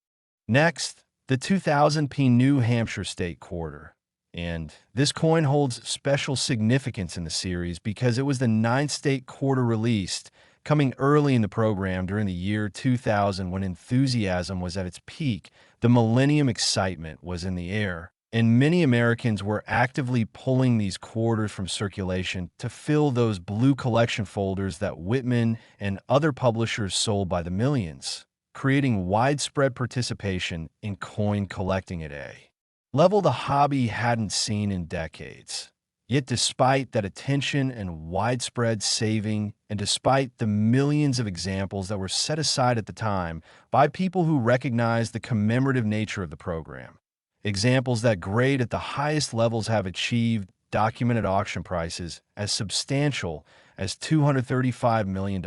A: Next, the 2000p New Hampshire State Quarter. And this coin holds special significance in the series because it was the 9th state quarter released, coming early in the program during the year 2000 when enthusiasm was at its peak, the millennium excitement was in the air, and many Americans were actively pulling these quarters from circulation to fill those blue collection folders that Whitman and other publishers sold by the millions, creating widespread participation in coin collecting at a level the hobby hadn't seen in decades. Yet despite that attention and widespread saving, and despite the millions of examples that were set aside at the time by people who recognized the commemorative nature of the program, examples that grade at the highest levels have achieved documented auction prices as substantial as $235 million,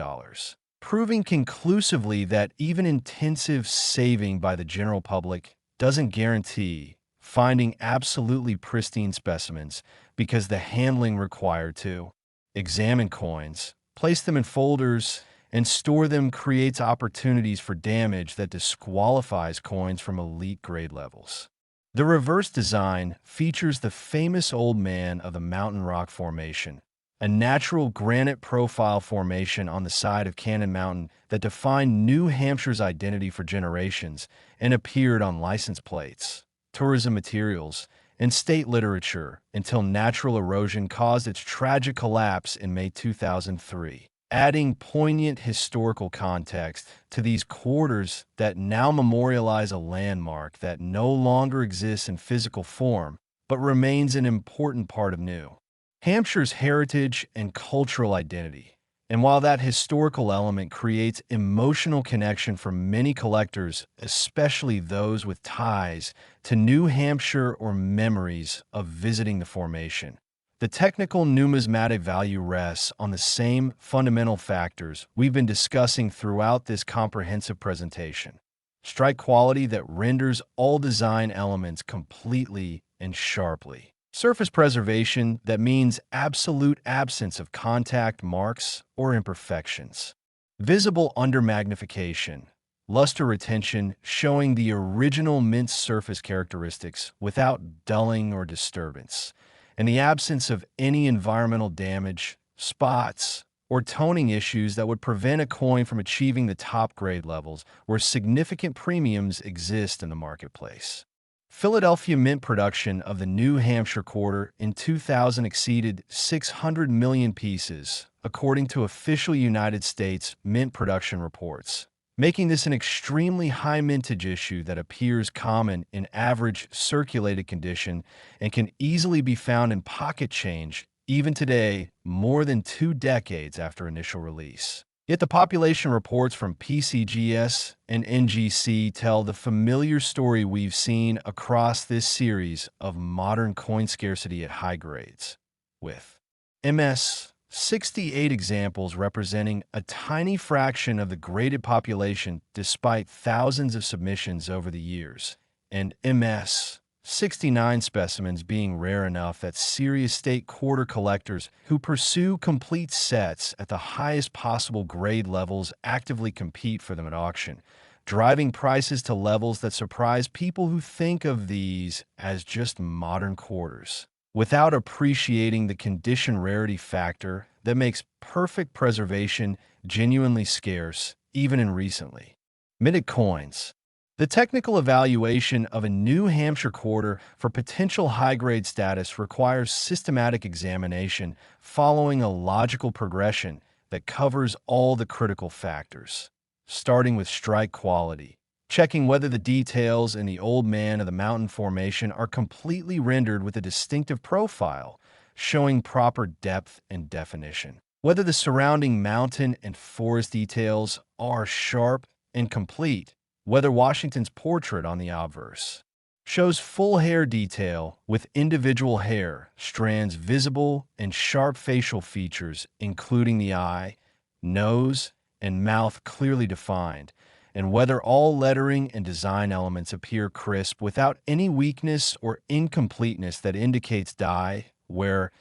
A: proving conclusively that even intensive saving by the general public doesn't guarantee finding absolutely pristine specimens because the handling required to examine coins, place them in folders, and store them creates opportunities for damage that disqualifies coins from elite grade levels. The reverse design features the famous Old Man of the Mountain Rock Formation, a natural granite profile formation on the side of Cannon Mountain that defined New Hampshire's identity for generations and appeared on license plates, tourism materials, and state literature until natural erosion caused its tragic collapse in May 2003. Adding poignant historical context to these quarters that now memorialize a landmark that no longer exists in physical form, but remains an important part of New Hampshire's heritage and cultural identity. And while that historical element creates emotional connection for many collectors, especially those with ties to New Hampshire or memories of visiting the formation, the technical numismatic value rests on the same fundamental factors we've been discussing throughout this comprehensive presentation. Strike quality that renders all design elements completely and sharply. Surface preservation that means absolute absence of contact marks or imperfections. Visible under-magnification, luster retention showing the original mint surface characteristics without dulling or disturbance, and the absence of any environmental damage, spots, or toning issues that would prevent a coin from achieving the top grade levels where significant premiums exist in the marketplace. Philadelphia mint production of the New Hampshire quarter in 2000 exceeded 600 million pieces, according to official United States mint production reports, making this an extremely high mintage issue that appears common in average circulated condition and can easily be found in pocket change even today, more than 2 decades after initial release. Yet the population reports from PCGS and NGC tell the familiar story we've seen across this series of modern coin scarcity at high grades, with MS 68 examples representing a tiny fraction of the graded population despite thousands of submissions over the years, and MS 69 specimens being rare enough that serious state quarter collectors who pursue complete sets at the highest possible grade levels actively compete for them at auction, driving prices to levels that surprise people who think of these as just modern quarters, without appreciating the condition rarity factor that makes perfect preservation genuinely scarce, even in recently minted coins. The technical evaluation of a New Hampshire quarter for potential high-grade status requires systematic examination following a logical progression that covers all the critical factors, starting with strike quality, checking whether the details in the Old Man of the Mountain formation are completely rendered with a distinctive profile, showing proper depth and definition, whether the surrounding mountain and forest details are sharp and complete, whether Washington's portrait on the obverse shows full hair detail with individual hair strands visible and sharp facial features, including the eye, nose, and mouth clearly defined, and whether all lettering and design elements appear crisp without any weakness or incompleteness that indicates dye, wear,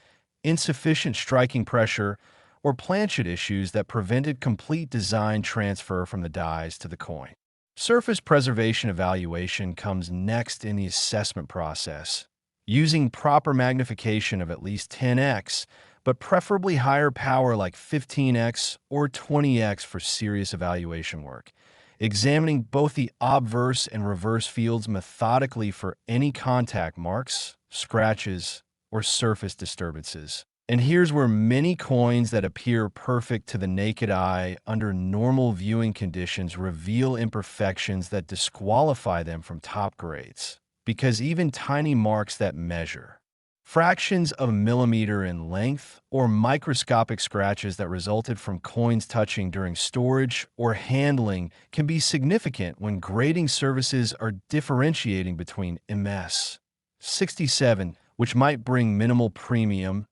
A: insufficient striking pressure, or planchet issues that prevented complete design transfer from the dies to the coin. Surface preservation evaluation comes next in the assessment process, using proper magnification of at least 10x, but preferably higher power like 15x or 20x for serious evaluation work, examining both the obverse and reverse fields methodically for any contact marks, scratches, or surface disturbances. And here's where many coins that appear perfect to the naked eye under normal viewing conditions reveal imperfections that disqualify them from top grades, because even tiny marks that measure fractions of a millimeter in length or microscopic scratches that resulted from coins touching during storage or handling can be significant when grading services are differentiating between MS 67, which might bring minimal premium,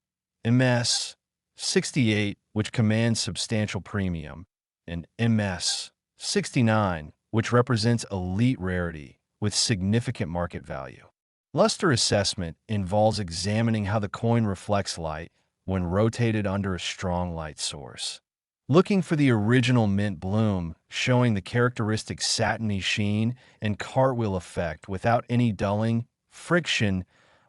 A: MS 68, which commands substantial premium, and MS 69, which represents elite rarity with significant market value. Luster assessment involves examining how the coin reflects light when rotated under a strong light source, looking for the original mint bloom, showing the characteristic satiny sheen and cartwheel effect without any dulling, friction,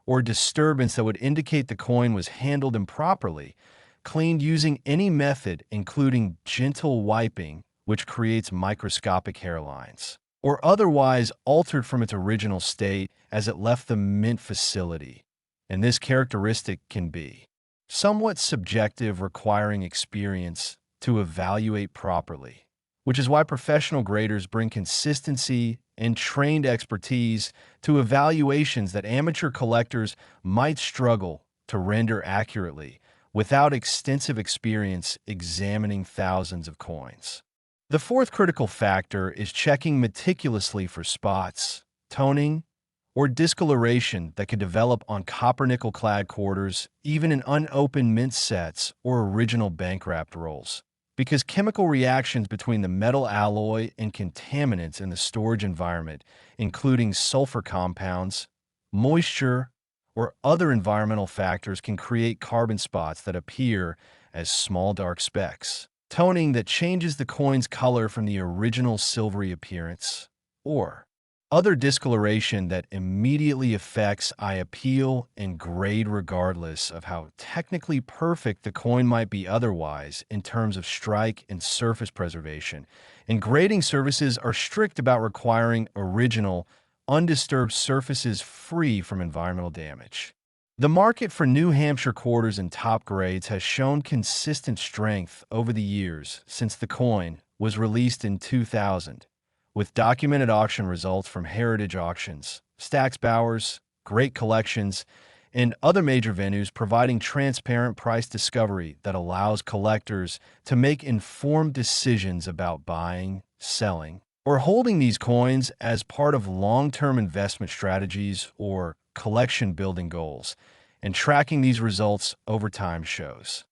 A: or disturbance that would indicate the coin was handled improperly, cleaned using any method including gentle wiping, which creates microscopic hairlines, or otherwise altered from its original state as it left the mint facility. And this characteristic can be somewhat subjective, requiring experience to evaluate properly, which is why professional graders bring consistency and trained expertise to evaluations that amateur collectors might struggle to render accurately without extensive experience examining thousands of coins. The fourth critical factor is checking meticulously for spots, toning, or discoloration that could develop on copper-nickel-clad quarters, even in unopened mint sets or original bank-wrapped rolls, because chemical reactions between the metal alloy and contaminants in the storage environment, including sulfur compounds, moisture, or other environmental factors, can create carbon spots that appear as small dark specks, toning that changes the coin's color from the original silvery appearance, or other discoloration that immediately affects eye appeal and grade regardless of how technically perfect the coin might be otherwise in terms of strike and surface preservation. And grading services are strict about requiring original, undisturbed surfaces free from environmental damage. The market for New Hampshire quarters and top grades has shown consistent strength over the years since the coin was released in 2000. With documented auction results from Heritage Auctions, Stack's Bowers, Great Collections, and other major venues providing transparent price discovery that allows collectors to make informed decisions about buying, selling, or holding these coins as part of long-term investment strategies or collection building goals, and tracking these results over time shows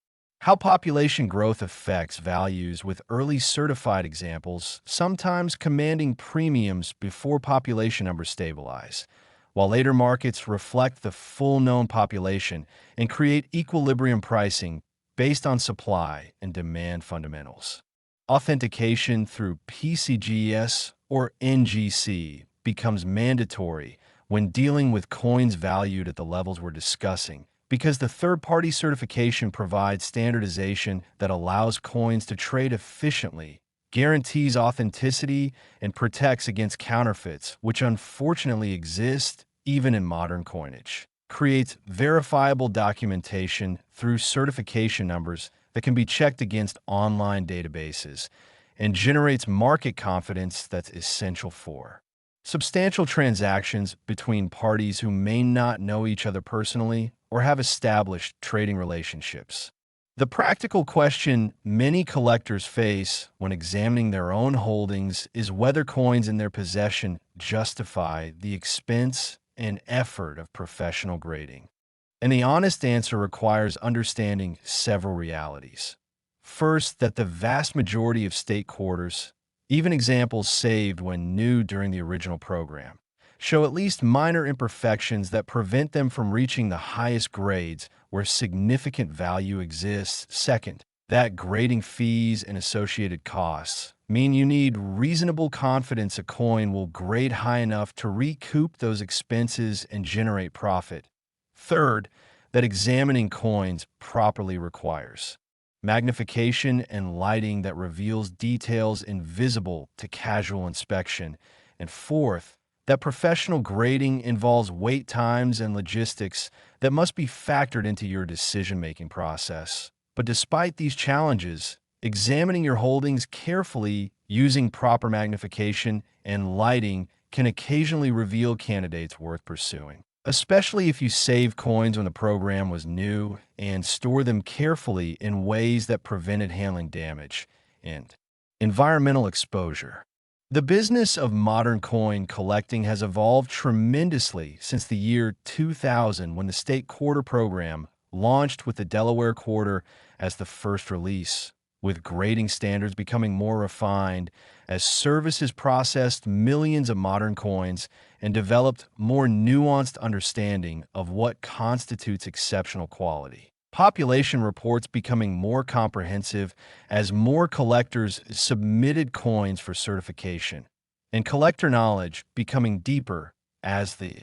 A: How population growth affects values with early certified examples, sometimes commanding premiums before population numbers stabilize, while later markets reflect the full known population and create equilibrium pricing based on supply and demand fundamentals. Authentication through PCGS or NGC becomes mandatory when dealing with coins valued at the levels we're discussing, because the third-party certification provides standardization that allows coins to trade efficiently, guarantees authenticity, and protects against counterfeits, which unfortunately exist even in modern coinage. Creates verifiable documentation through certification numbers that can be checked against online databases, and generates market confidence that's essential for substantial transactions between parties who may not know each other personally or have established trading relationships. The practical question many collectors face when examining their own holdings is whether coins in their possession justify the expense and effort of professional grading. And the honest answer requires understanding several realities. First, that the vast majority of state quarters, even examples saved when new during the original program, show at least minor imperfections that prevent them from reaching the highest grades where significant value exists. Second, that grading fees and associated costs mean you need reasonable confidence a coin will grade high enough to recoup those expenses and generate profit. Third, that examining coins properly requires magnification and lighting that reveals details invisible to casual inspection. And fourth, that professional grading involves wait times and logistics that must be factored into your decision-making process. But despite these challenges, examining your holdings carefully using proper magnification and lighting can occasionally reveal candidates worth pursuing, especially if you save coins when the program was new and store them carefully in ways that prevented handling damage. And environmental exposure. The business of modern coin collecting has evolved tremendously since the year 2000, when the state quarter program launched with the Delaware quarter as the first release, with grading standards becoming more refined as services processed millions of modern coins and developed more nuanced understanding of what constitutes exceptional quality. Population reports becoming more comprehensive as more collectors submitted coins for certification, and collector knowledge becoming deeper as the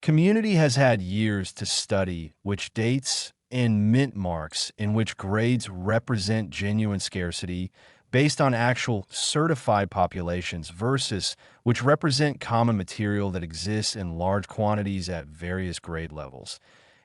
A: community has had years to study which dates and mint marks in which grades represent genuine scarcity based on actual certified populations versus which represent common material that exists in large quantities at various grade levels.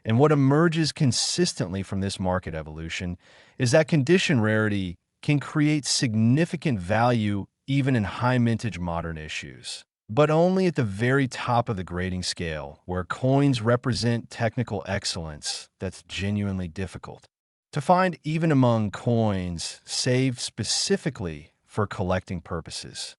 A: And what emerges consistently from this market evolution is that condition rarity can create significant value even in high mintage modern issues, but only at the very top of the grading scale, where coins represent technical excellence that's genuinely difficult to find even among coins saved specifically for collecting purposes.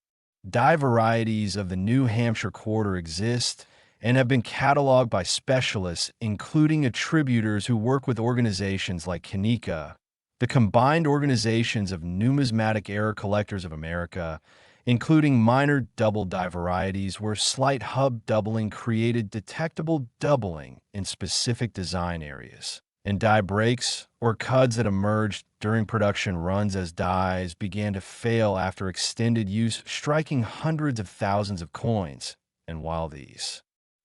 A: Die varieties of the New Hampshire quarter exist and have been cataloged by specialists, including attributors who work with organizations like Kanika, the combined organizations of numismatic error collectors of America, including minor double die varieties where slight hub doubling created detectable doubling in specific design areas, and die breaks or cuds that emerged during production runs as dies began to fail after extended use, striking hundreds of thousands of coins. And while these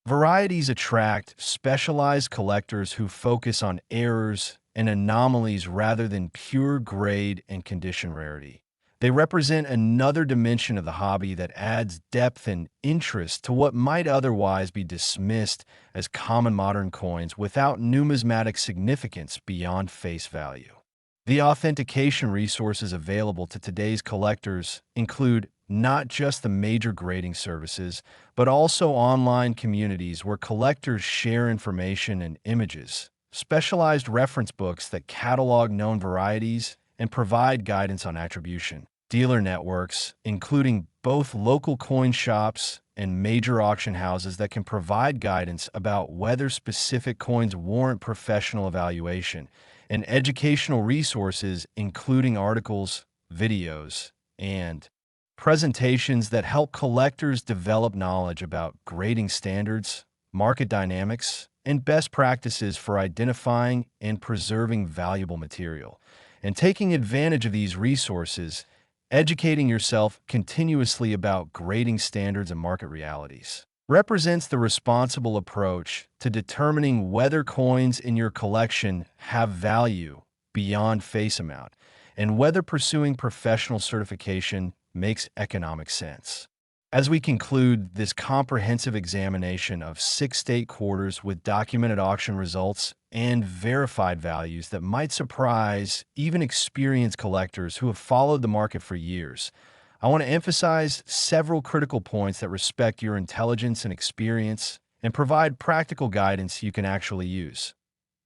A: varieties attract specialized collectors who focus on errors and anomalies rather than pure grade and condition rarity, they represent another dimension of the hobby that adds depth and interest to what might otherwise be dismissed as common modern coins without numismatic significance beyond face value. The authentication resources available to today's collectors include not just the major grading services, but also online communities where collectors share information and images, specialized reference books that catalog known varieties and provide guidance on attribution, dealer networks, including both local coin shops and major auction houses that can provide guidance about whether specific coins warrant professional evaluation, and educational resources, including articles, videos, and presentations that help collectors develop knowledge about grading standards, market dynamics, and best practices for identifying and preserving valuable material. And taking advantage of these resources, educating yourself continuously about grading standards and market realities represents the responsible approach to determining whether coins in your collection have value beyond face amount and whether pursuing professional certification makes economic sense. As we conclude this comprehensive examination of 6 state quarters with documented auction results and verified values that might surprise even experienced collectors who have followed the market for years, I want to emphasize several critical points that respect your intelligence and experience and provide practical guidance you can actually use.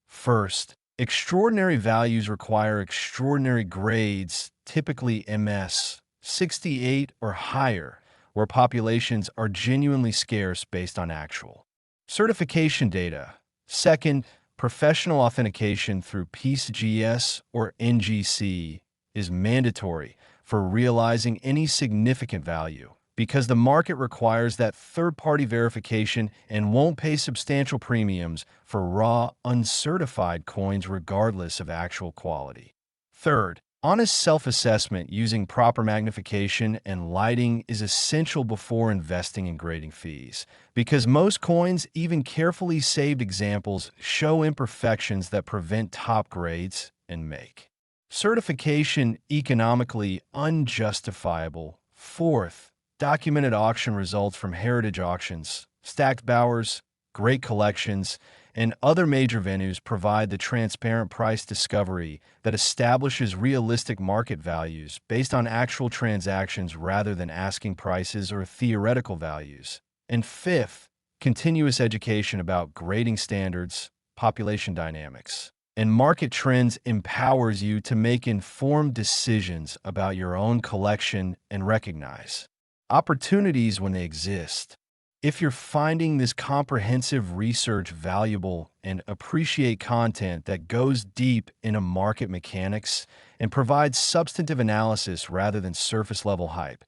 A: First, extraordinary values require extraordinary grades, typically MS 68 or higher, where populations are genuinely scarce based on actual certification data. Second, professional authentication through PCGS or NGC is mandatory for realizing any significant value because the market requires that third-party verification and won't pay substantial premiums for raw, uncertified coins regardless of actual quality. Third, honest self-assessment using proper magnification and lighting is essential before investing in grading fees, because most coins, even carefully saved examples, show imperfections that prevent top grades and make certification economically unjustifiable. Fourth, documented auction results from heritage auctions, stacked bowers, great collections, and other major venues provide the transparent price discovery that establishes realistic market values based on actual transactions rather than asking prices or theoretical values. And fifth, continuous education about grading standards, population dynamics, and market trends empowers you to make informed decisions about your own collection and recognize opportunities when they exist. If you're finding this comprehensive research valuable and appreciate content that goes deep into market mechanics and provides substantive analysis rather than surface-level hype,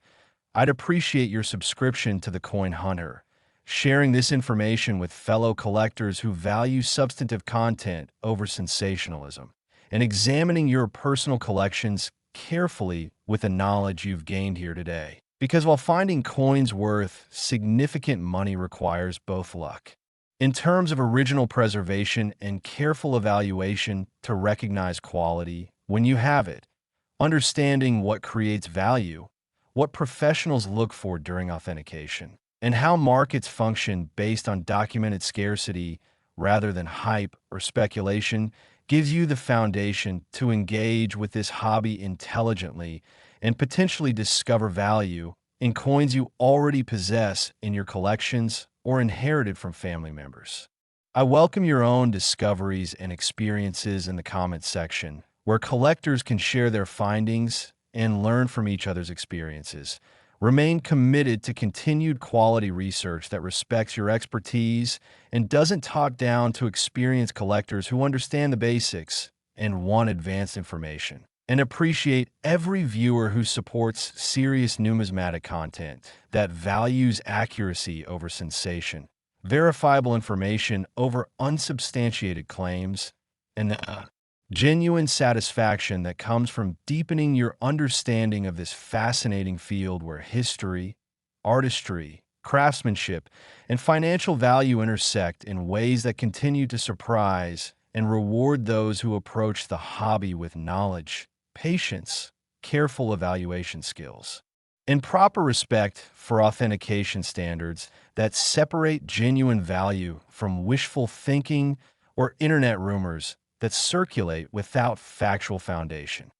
A: I'd appreciate your subscription to The Coin Hunter, sharing this information with fellow collectors who value substantive content over sensationalism, and examining your personal collections carefully with the knowledge you've gained here today. Because while finding coins worth significant money requires both luck, in terms of original preservation and careful evaluation to recognize quality when you have it, understanding what creates value, what professionals look for during authentication, and how markets function based on documented scarcity rather than hype or speculation gives you the foundation to engage with this hobby intelligently and potentially discover value in coins you already possess in your collections or inherited from family members. I welcome your own discoveries and experiences in the comments section, where collectors can share their findings and learn from each other's experiences. Remain committed to continued quality research that respects your expertise and doesn't talk down to experienced collectors who understand the basics and want advanced information. And appreciate every viewer who supports serious numismatic content that values accuracy over sensation, verifiable information over unsubstantiated claims, and genuine satisfaction that comes from deepening your understanding of this fascinating field where history, artistry, craftsmanship, and financial value intersect in ways that continue to surprise and reward those who approach the hobby with knowledge, patience, careful evaluation skills, and proper respect for authentication standards that separate genuine value from wishful thinking or internet rumors that circulate without factual foundation.